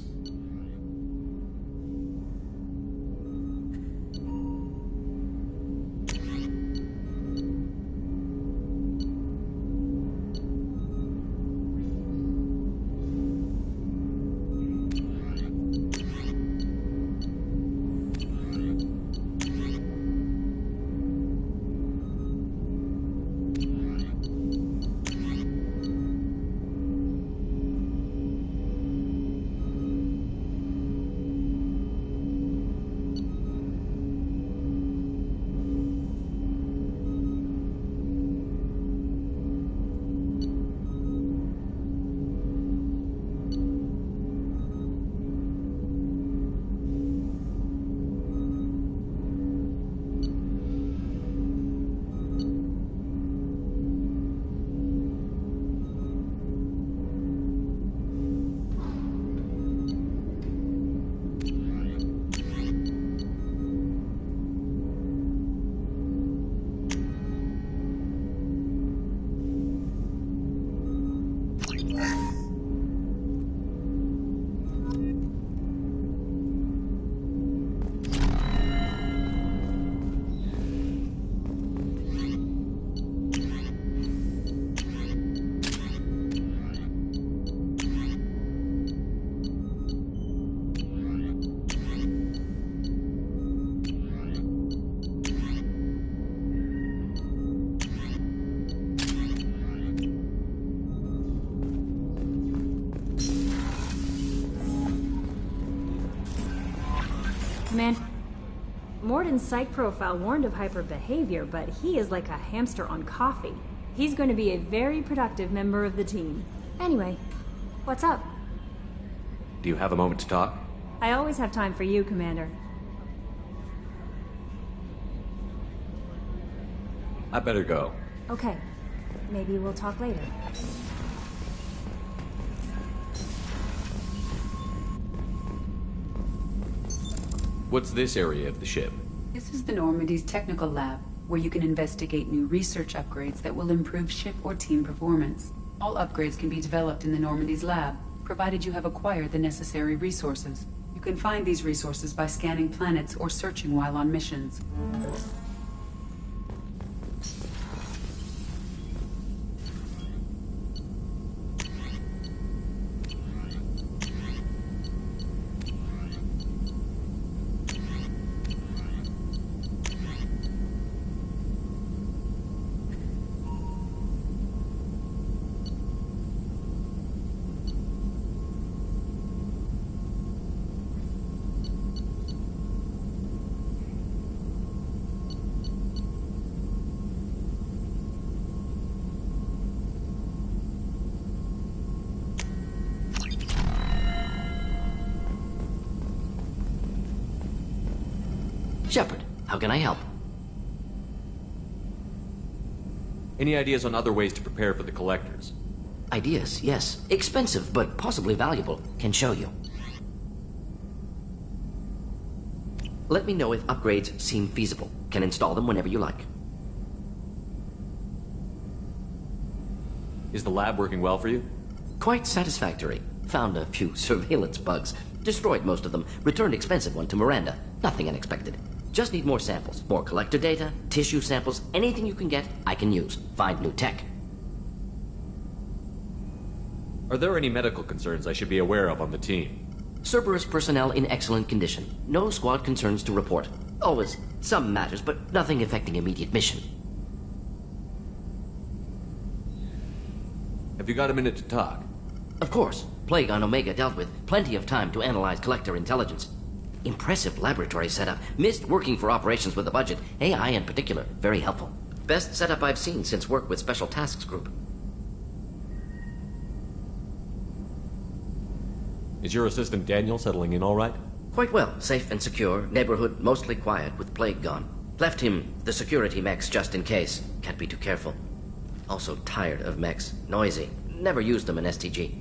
Man, Mordin's psych profile warned of hyper behavior, but he is like a hamster on coffee. He's going to be a very productive member of the team. Anyway, what's up? Do you have a moment to talk? I always have time for you, Commander. I better go. Okay. Maybe we'll talk later. What's this area of the ship? This is the Normandy's technical lab, where you can investigate new research upgrades that will improve ship or team performance. All upgrades can be developed in the Normandy's lab, provided you have acquired the necessary resources. You can find these resources by scanning planets or searching while on missions. Shepard, how can I help? Any ideas on other ways to prepare for the Collectors? Ideas, yes. Expensive, but possibly valuable. Can show you. Let me know if upgrades seem feasible. Can install them whenever you like. Is the lab working well for you? Quite satisfactory. Found a few surveillance bugs. Destroyed most of them. Returned expensive one to Miranda. Nothing unexpected. Just need more samples. More collector data, tissue samples, anything you can get, I can use. Find new tech. Are there any medical concerns I should be aware of on the team? Cerberus personnel in excellent condition. No squad concerns to report. Always some matters, but nothing affecting immediate mission. Have you got a minute to talk? Of course, Plague on Omega dealt with. Plenty of time to analyze collector intelligence. Impressive laboratory setup. Missed working for operations with a budget. AI in particular, very helpful. Best setup I've seen since work with Special Tasks Group. Is your assistant Daniel settling in all right? Quite well. Safe and secure. Neighborhood mostly quiet with Plague gone. Left him the security mechs just in case. Can't be too careful. Also tired of mechs. Noisy. Never used them in STG.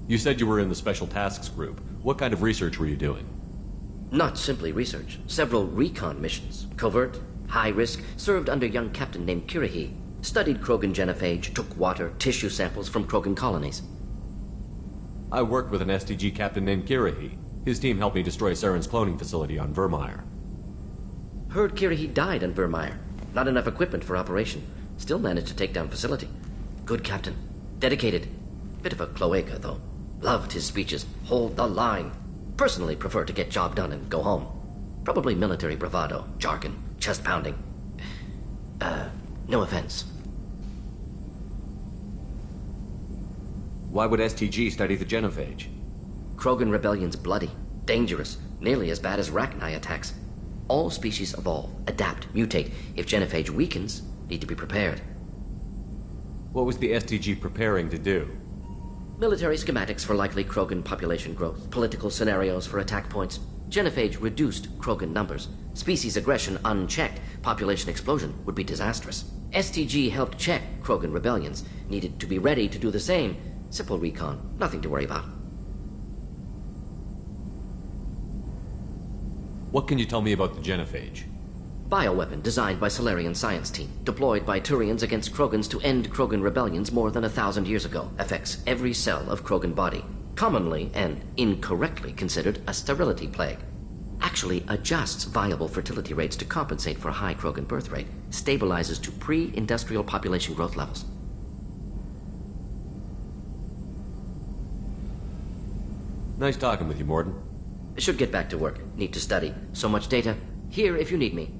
You said you were in the Special Tasks Group. What kind of research were you doing? Not simply research. Several recon missions. Covert, high risk, served under a young captain named Kirahi. Studied Krogan genophage, took water, tissue samples from Krogan colonies. I worked with an STG captain named Kirahi. His team helped me destroy Saren's cloning facility on Vermeer. Heard Kirahi died on Vermeer. Not enough equipment for operation. Still managed to take down facility. Good captain. Dedicated. Bit of a cloaca, though. Loved his speeches. Hold the line. Personally prefer to get job done and go home. Probably military bravado, jargon, chest pounding. No offense. Why would STG study the genophage? Krogan rebellion's bloody, dangerous, nearly as bad as Rachni attacks. All species evolve, adapt, mutate. If genophage weakens, need to be prepared. What was the STG preparing to do? Military schematics for likely Krogan population growth, political scenarios for attack points. Genophage reduced Krogan numbers. Species aggression unchecked, population explosion would be disastrous. STG helped check Krogan rebellions, needed to be ready to do the same. Simple recon, nothing to worry about. What can you tell me about the genophage? Bioweapon designed by Solarian science team, deployed by Turians against Krogans to end Krogan rebellions more than 1,000 years ago. Affects every cell of Krogan body. Commonly and incorrectly considered a sterility plague. Actually adjusts viable fertility rates to compensate for high Krogan birth rate. Stabilizes to pre-industrial population growth levels. Nice talking with you, Mordin. Should get back to work. Need to study. So much data. Here if you need me.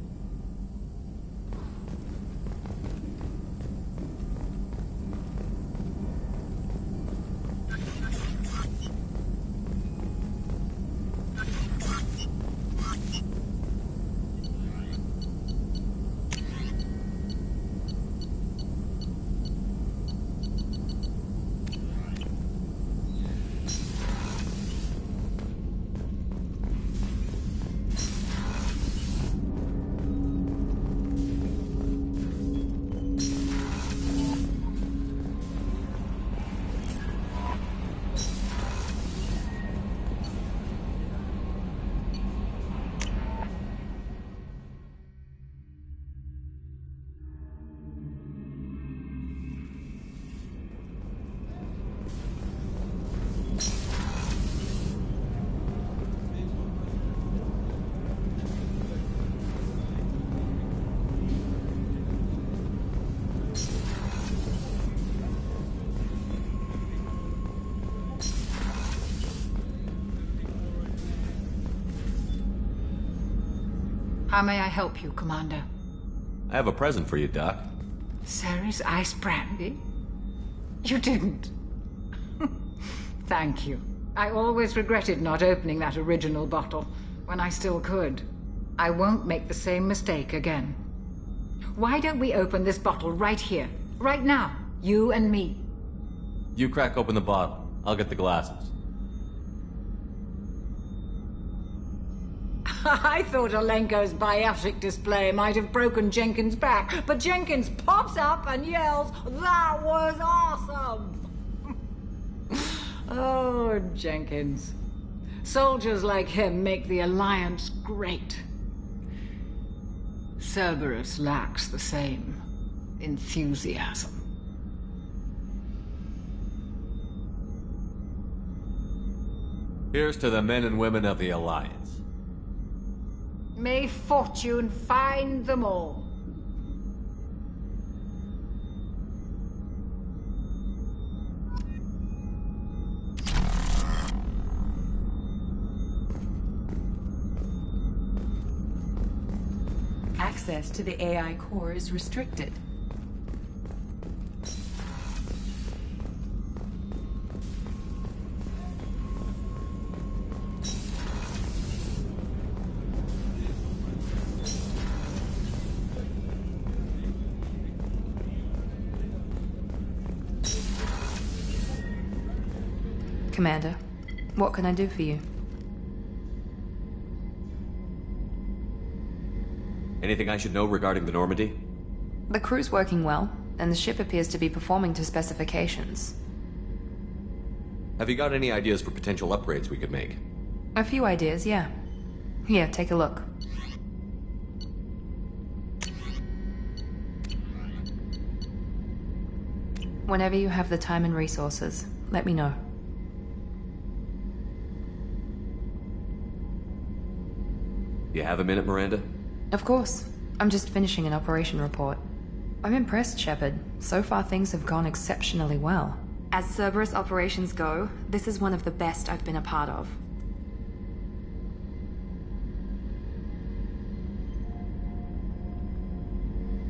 How may I help you, Commander? I have a present for you, Doc. Ceres ice brandy? You didn't. Thank you. I always regretted not opening that original bottle when I still could. I won't make the same mistake again. Why don't we open this bottle right here, right now, you and me? You crack open the bottle. I'll get the glasses. I thought Alenko's biotic display might have broken Jenkins' back, but Jenkins pops up and yells, "That was awesome!" Oh, Jenkins. Soldiers like him make the Alliance great. Cerberus lacks the same enthusiasm. Here's to the men and women of the Alliance. May fortune find them all. Access to the AI core is restricted. Commander. What can I do for you? Anything I should know regarding the Normandy? The crew's working well, and the ship appears to be performing to specifications. Have you got any ideas for potential upgrades we could make? A few ideas, yeah. Here, take a look. Whenever you have the time and resources, let me know. You have a minute, Miranda? Of course. I'm just finishing an operation report. I'm impressed, Shepard. So far things have gone exceptionally well. As Cerberus operations go, this is one of the best I've been a part of.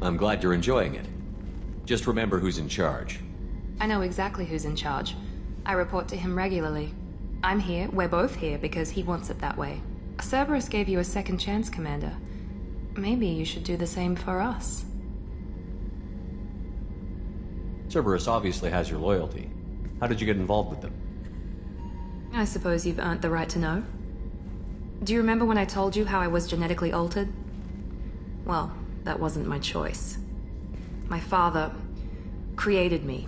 I'm glad you're enjoying it. Just remember who's in charge. I know exactly who's in charge. I report to him regularly. I'm here, we're both here, because he wants it that way. Cerberus gave you a second chance, Commander. Maybe you should do the same for us. Cerberus obviously has your loyalty. How did you get involved with them? I suppose you've earned the right to know. Do you remember when I told you how I was genetically altered? Well, that wasn't my choice. My father created me.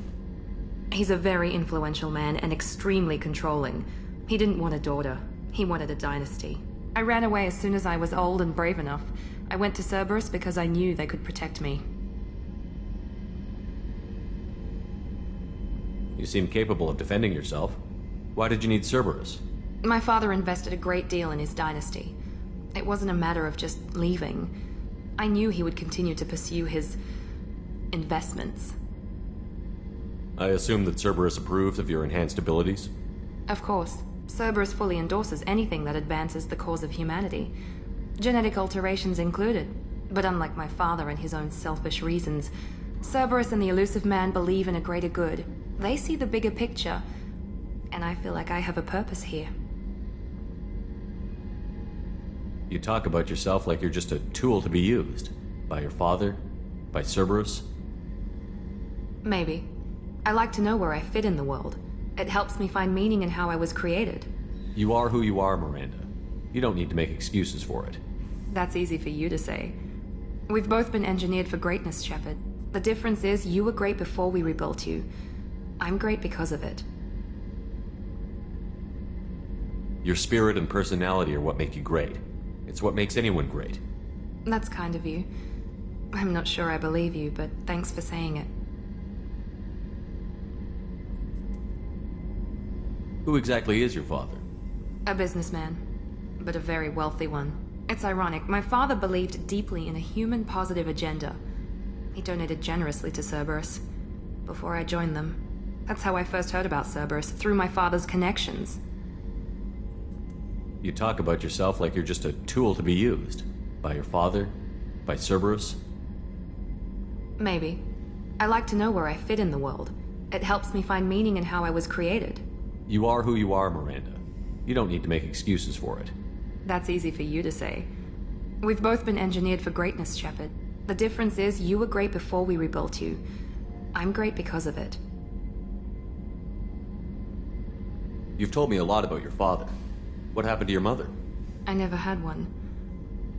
He's a very influential man and extremely controlling. He didn't want a daughter. He wanted a dynasty. I ran away as soon as I was old and brave enough. I went to Cerberus because I knew they could protect me. You seem capable of defending yourself. Why did you need Cerberus? My father invested a great deal in his dynasty. It wasn't a matter of just leaving. I knew he would continue to pursue his investments. I assume that Cerberus approves of your enhanced abilities? Of course. Cerberus fully endorses anything that advances the cause of humanity. Genetic alterations included. But unlike my father and his own selfish reasons, Cerberus and the Elusive Man believe in a greater good. They see the bigger picture, and I feel like I have a purpose here. You talk about yourself like you're just a tool to be used. By your father? By Cerberus? Maybe. I like to know where I fit in the world. It helps me find meaning in how I was created. You are who you are, Miranda. You don't need to make excuses for it. That's easy for you to say. We've both been engineered for greatness, Shepard. The difference is you were great before we rebuilt you. I'm great because of it. Your spirit and personality are what make you great. It's what makes anyone great. That's kind of you. I'm not sure I believe you, but thanks for saying it. Who exactly is your father? A businessman, but a very wealthy one. It's ironic, my father believed deeply in a human-positive agenda. He donated generously to Cerberus before I joined them. That's how I first heard about Cerberus, through my father's connections. You talk about yourself like you're just a tool to be used. By your father? By Cerberus? Maybe. I like to know where I fit in the world. It helps me find meaning in how I was created. You are who you are, Miranda. You don't need to make excuses for it. That's easy for you to say. We've both been engineered for greatness, Shepard. The difference is you were great before we rebuilt you. I'm great because of it. You've told me a lot about your father. What happened to your mother? I never had one.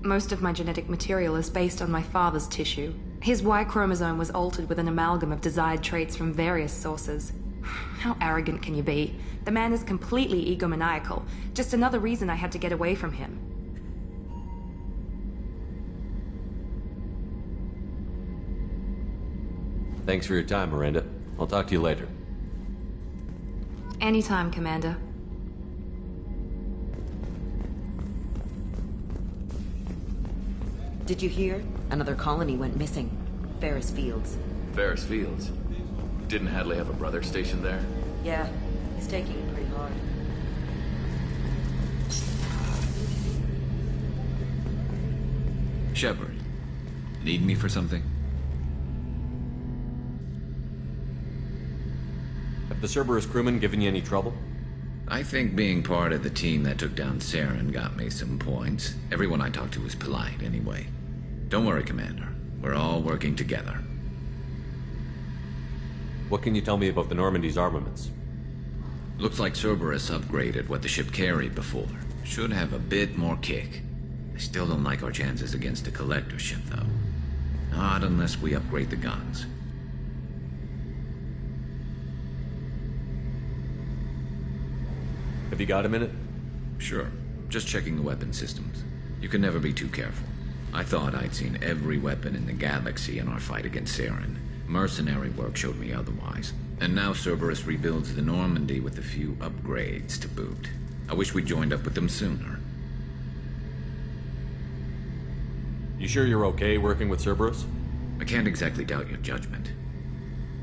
Most of my genetic material is based on my father's tissue. His Y chromosome was altered with an amalgam of desired traits from various sources. How arrogant can you be? The man is completely egomaniacal. Just another reason I had to get away from him. Thanks for your time, Miranda. I'll talk to you later. Anytime, Commander. Did you hear? Another colony went missing. Ferris Fields. Ferris Fields? Didn't Hadley have a brother stationed there? Yeah, he's taking it pretty hard. Shepard, need me for something? Have the Cerberus crewmen given you any trouble? I think being part of the team that took down Saren got me some points. Everyone I talked to was polite, anyway. Don't worry, Commander. We're all working together. What can you tell me about the Normandy's armaments? Looks like Cerberus upgraded what the ship carried before. Should have a bit more kick. I still don't like our chances against a collector ship, though. Not unless we upgrade the guns. Have you got a minute? Sure. Just checking the weapon systems. You can never be too careful. I thought I'd seen every weapon in the galaxy in our fight against Saren. Mercenary work showed me otherwise. And now Cerberus rebuilds the Normandy with a few upgrades to boot. I wish we'd joined up with them sooner. You sure you're okay working with Cerberus? I can't exactly doubt your judgment.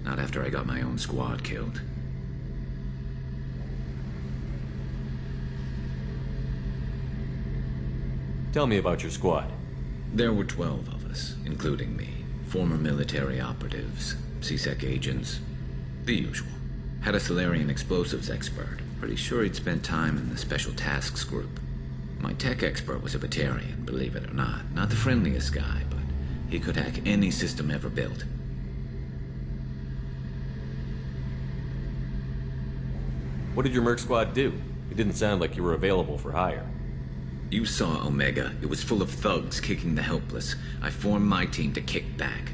Not after I got my own squad killed. Tell me about your squad. There were 12 of us, including me. Former military operatives, CSEC agents, the usual. Had a Solarian explosives expert. Pretty sure he'd spent time in the Special Tasks Group. My tech expert was a Batarian, believe it or not. Not the friendliest guy, but he could hack any system ever built. What did your merc squad do? It didn't sound like you were available for hire. You saw Omega. It was full of thugs kicking the helpless. I formed my team to kick back.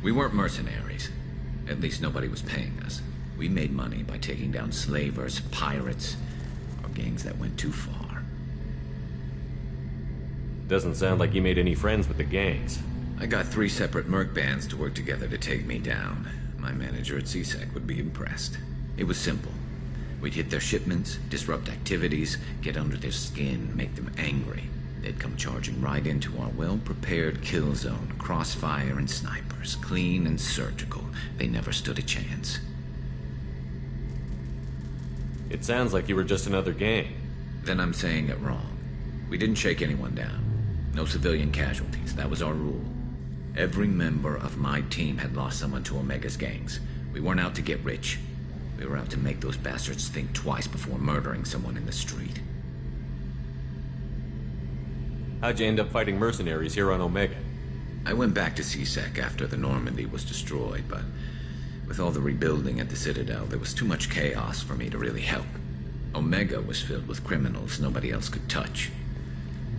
We weren't mercenaries. At least nobody was paying us. We made money by taking down slavers, pirates, or gangs that went too far. Doesn't sound like you made any friends with the gangs. I got 3 separate merc bands to work together to take me down. My manager at CSEC would be impressed. It was simple. We'd hit their shipments, disrupt activities, get under their skin, make them angry. They'd come charging right into our well-prepared kill zone, crossfire and snipers, clean and surgical. They never stood a chance. It sounds like you were just another gang. Then I'm saying it wrong. We didn't shake anyone down. No civilian casualties, that was our rule. Every member of my team had lost someone to Omega's gangs. We weren't out to get rich. We were out to make those bastards think twice before murdering someone in the street. How'd you end up fighting mercenaries here on Omega? I went back to CSEC after the Normandy was destroyed, but with all the rebuilding at the Citadel, there was too much chaos for me to really help. Omega was filled with criminals nobody else could touch,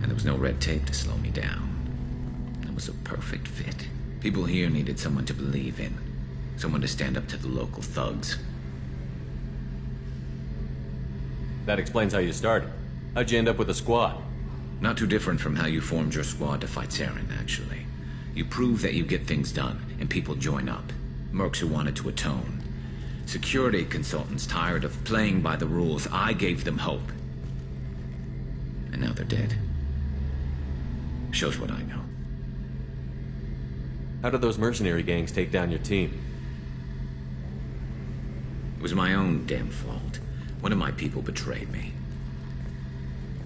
and there was no red tape to slow me down. It was a perfect fit. People here needed someone to believe in, someone to stand up to the local thugs. That explains how you started. How'd you end up with a squad? Not too different from how you formed your squad to fight Saren, actually. You prove that you get things done, and people join up. Mercs who wanted to atone. Security consultants tired of playing by the rules. I gave them hope. And now they're dead. Shows what I know. How did those mercenary gangs take down your team? It was my own damn fault. One of my people betrayed me.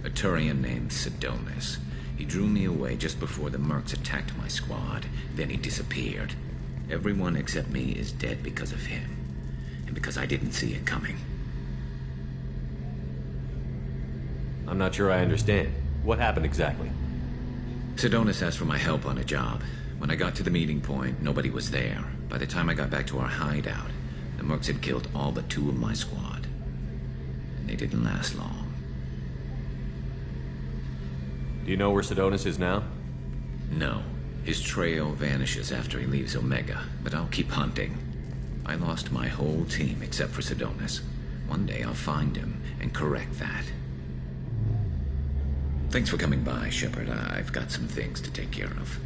A Turian named Sidonis. He drew me away just before the mercs attacked my squad. Then he disappeared. Everyone except me is dead because of him. And because I didn't see it coming. I'm not sure I understand. What happened exactly? Sidonis asked for my help on a job. When I got to the meeting point, nobody was there. By the time I got back to our hideout, the mercs had killed all but 2 of my squad. And they didn't last long. Do you know where Sidonis is now? No. His trail vanishes after he leaves Omega, but I'll keep hunting. I lost my whole team except for Sidonis. One day I'll find him and correct that. Thanks for coming by, Shepard. I've got some things to take care of.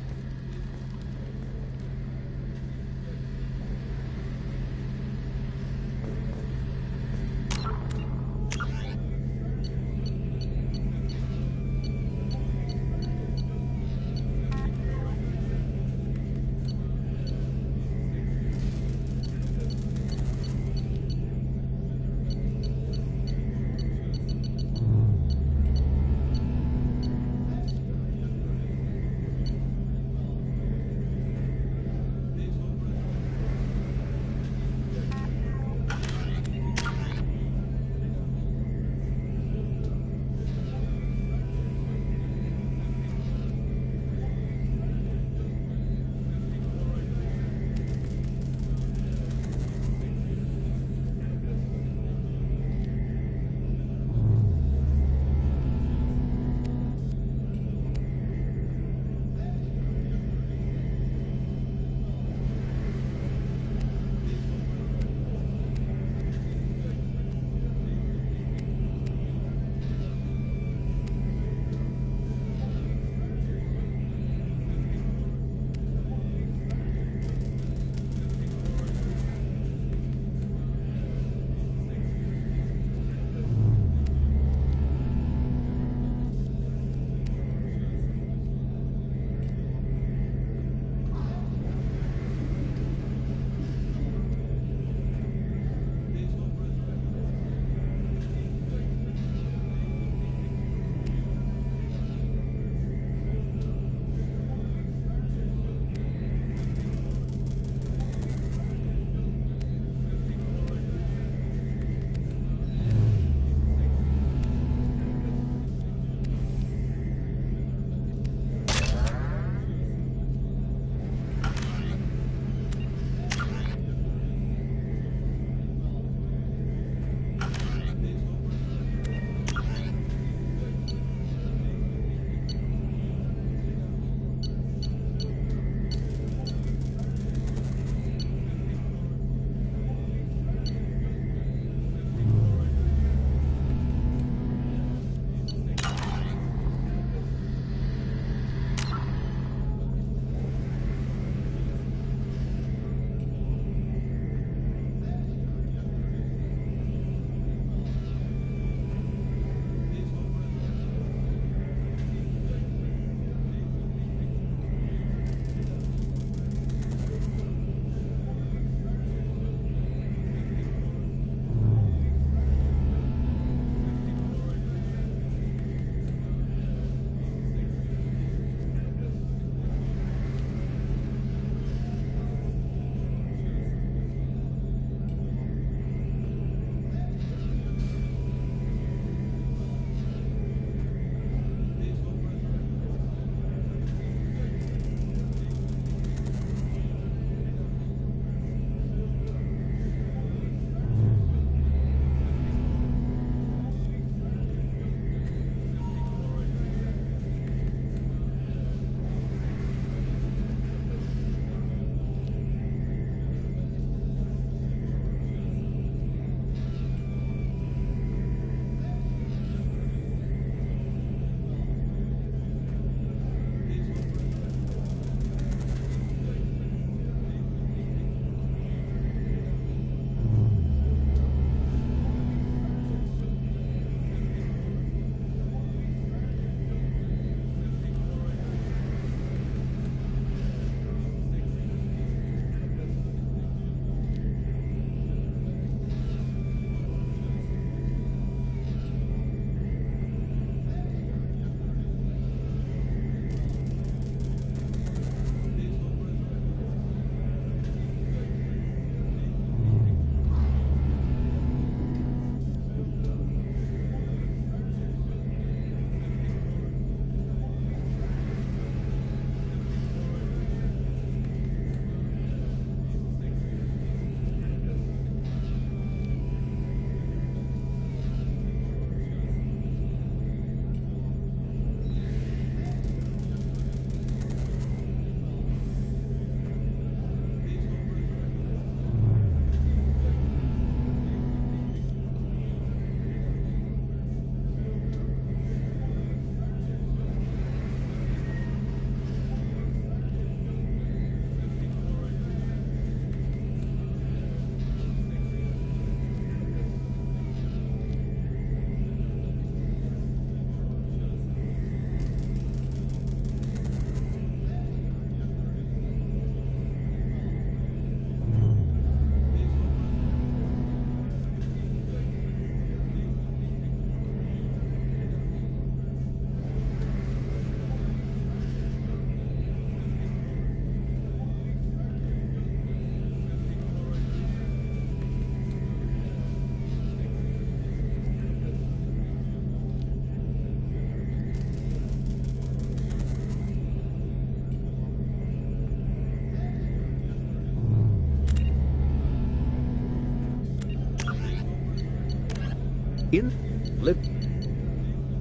The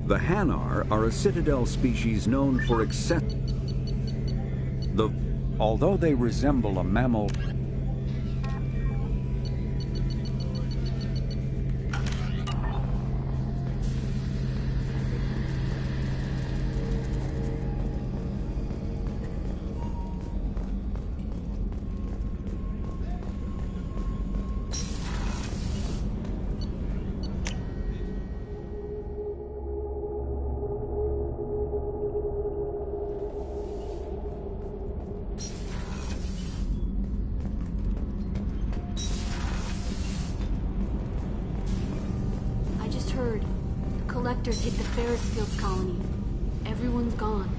Hanar are a citadel species known for although they resemble a mammal. Hit the Ferris Fields colony. Everyone's gone.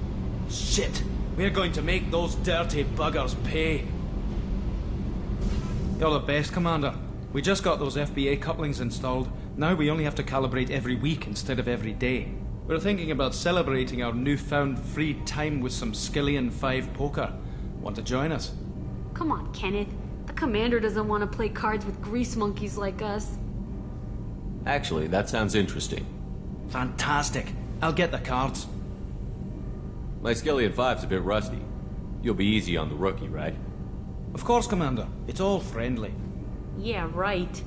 Shit! We're going to make those dirty buggers pay. You're the best, Commander. We just got those FBA couplings installed. Now we only have to calibrate every week instead of every day. We're thinking about celebrating our newfound free time with some Skillian 5 poker. Want to join us? Come on, Kenneth. The Commander doesn't want to play cards with grease monkeys like us. Actually, that sounds interesting. Fantastic. I'll get the cards. My Skillian 5's a bit rusty. You'll be easy on the rookie, right? Of course, Commander. It's all friendly. Yeah, right.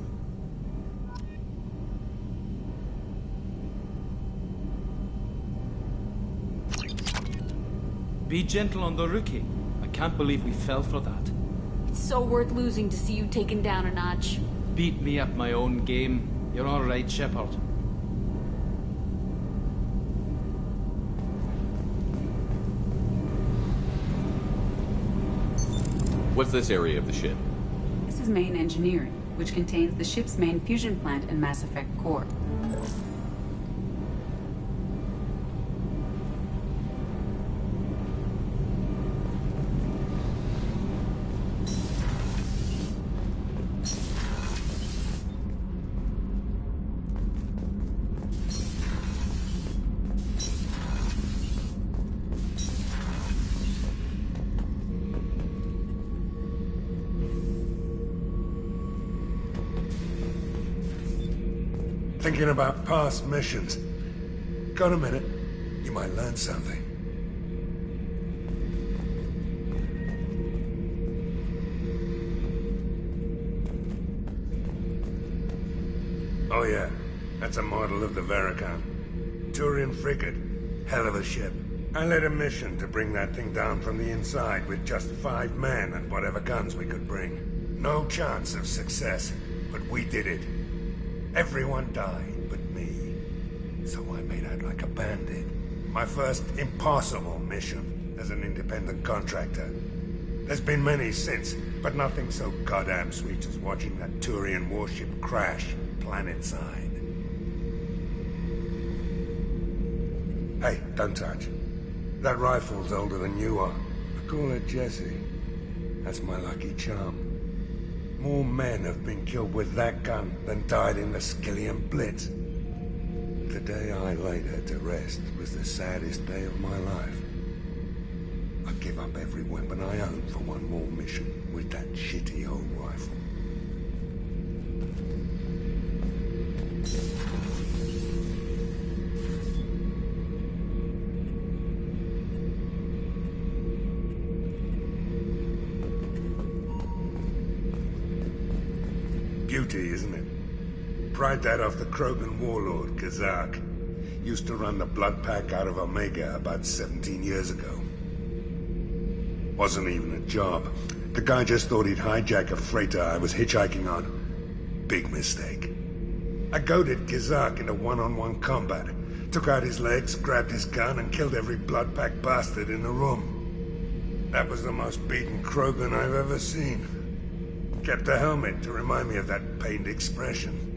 Be gentle on the rookie. I can't believe we fell for that. It's so worth losing to see you taken down a notch. Beat me at my own game. You're all right, Shepard. What's this area of the ship? This is main engineering, which contains the ship's main fusion plant and Mass Effect core. Thinking about past missions. Got a minute? You might learn something. Oh yeah, that's a model of the Veracon. Turian frigate. Hell of a ship. I led a mission to bring that thing down from the inside with just 5 men and whatever guns we could bring. No chance of success, but we did it. Everyone died but me. So I made out like a bandit. My first impossible mission as an independent contractor. There's been many since, but nothing so goddamn sweet as watching that Turian warship crash planet-side. Hey, don't touch. That rifle's older than you are. I call it Jesse. That's my lucky charm. More men have been killed with that gun than died in the Skillian Blitz. The day I laid her to rest was the saddest day of my life. I give up every weapon I own for one more mission with that shitty old rifle. Beauty, isn't it? Pried that off the Krogan warlord, Kazak. Used to run the blood pack out of Omega about 17 years ago. Wasn't even a job. The guy just thought he'd hijack a freighter I was hitchhiking on. Big mistake. I goaded Kazak into one-on-one combat. Took out his legs, grabbed his gun, and killed every blood pack bastard in the room. That was the most beaten Krogan I've ever seen. Kept a helmet to remind me of that pained expression.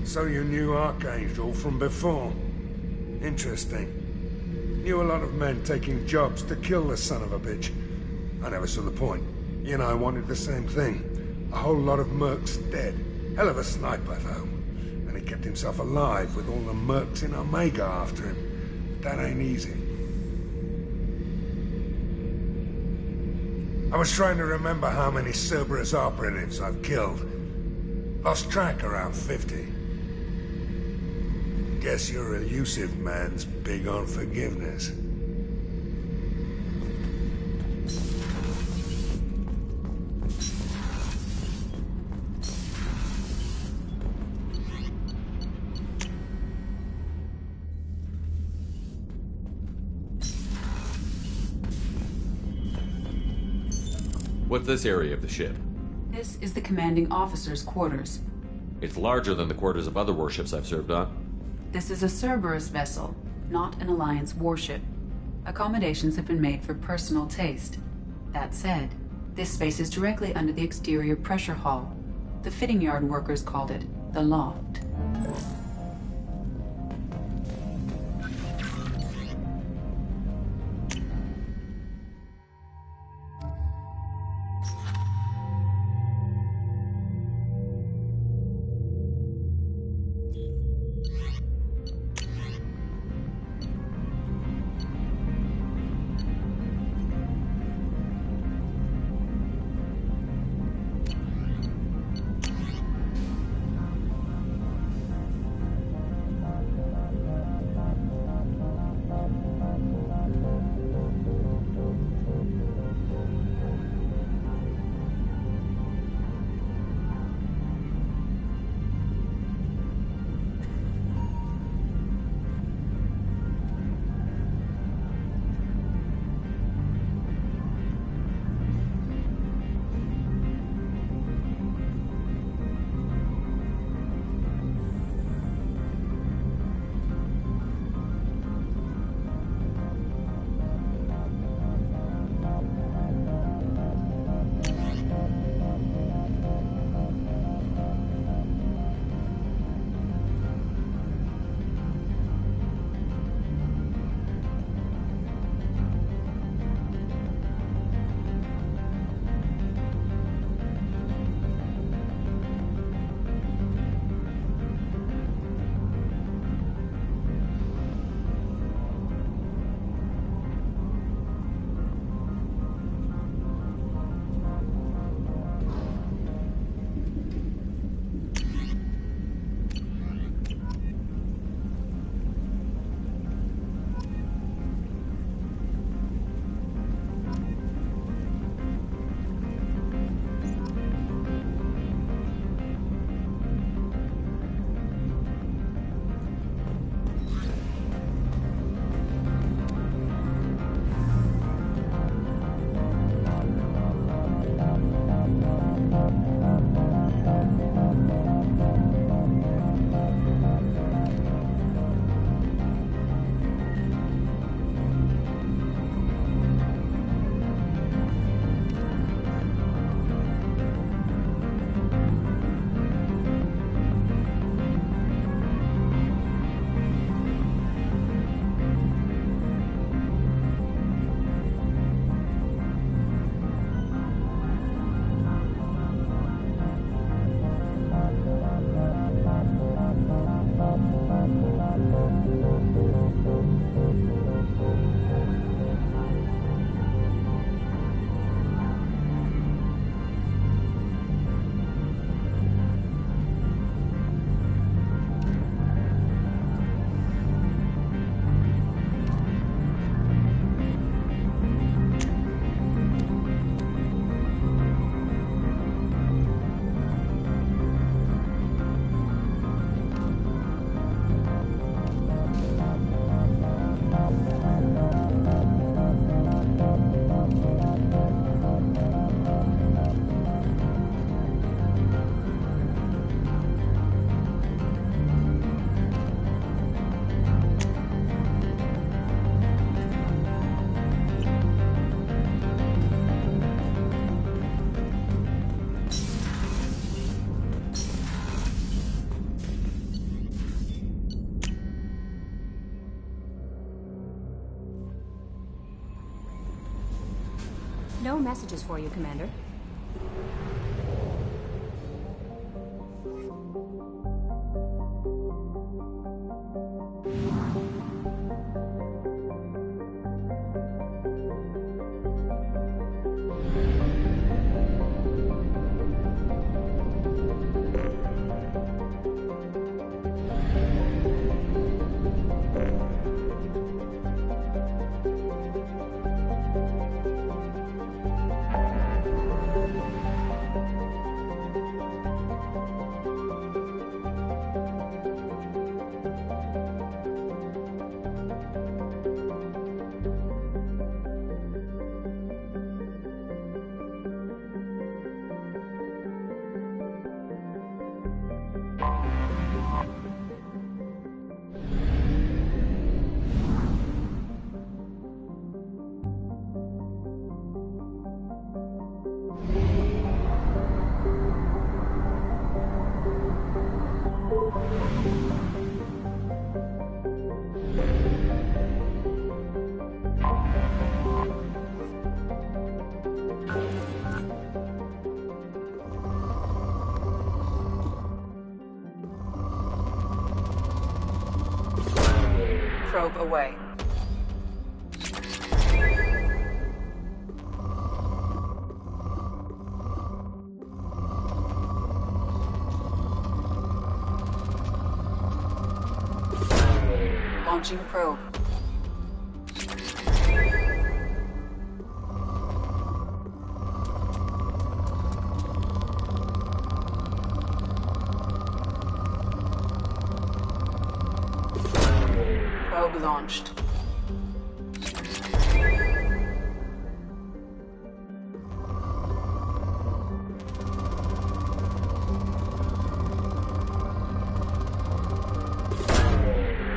So you knew Archangel from before. Interesting. Knew a lot of men taking jobs to kill the son of a bitch. I never saw the point. He and I wanted the same thing. A whole lot of mercs dead. Hell of a sniper, though. And he kept himself alive with all the mercs in Omega after him. That ain't easy. I was trying to remember how many Cerberus operatives I've killed. Lost track around 50. Guess your elusive man's big on forgiveness. What's this area of the ship? This is the commanding officer's quarters. It's larger than the quarters of other warships I've served on. This is a Cerberus vessel, not an Alliance warship. Accommodations have been made for personal taste. That said, this space is directly under the exterior pressure hull. The fitting yard workers called it the loft. No messages for you, Commander. Probe away. Launching probe. Probe launched.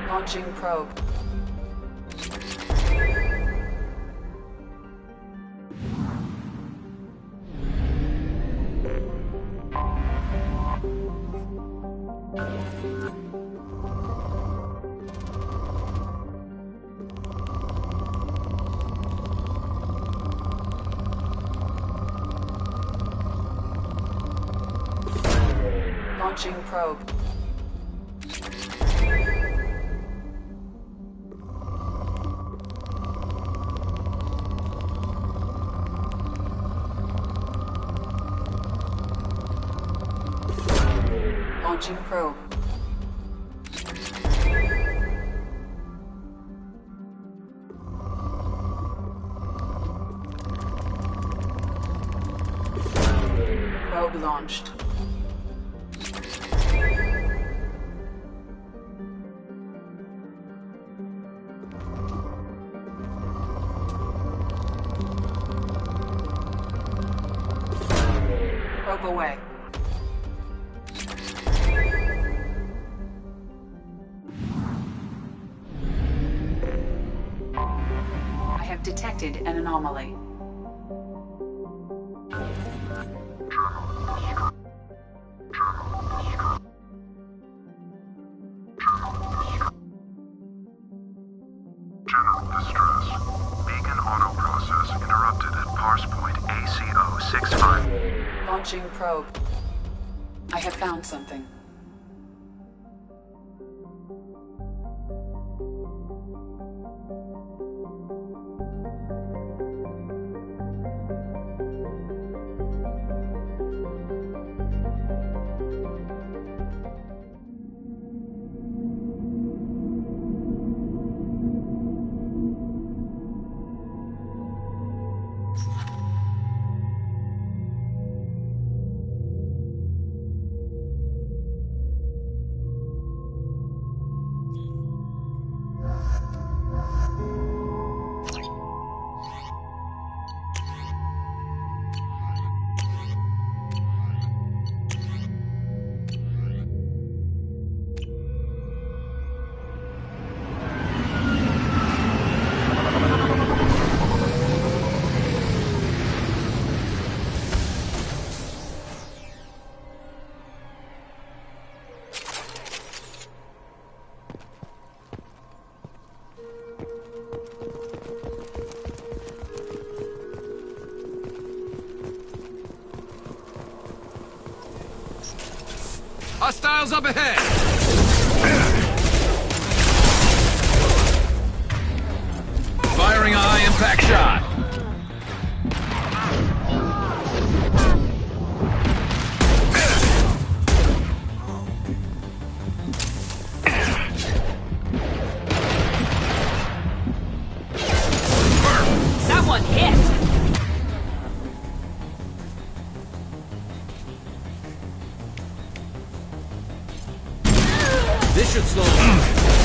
Launching probe. Launching probe. Launching probe. Probe launched. Probe away. I have detected an anomaly. General distress. Beacon auto process interrupted at parse point ACO 65. Launching probe. I have found something. Hostiles up ahead! Firing a high-impact shot. That one hit! This should slow them.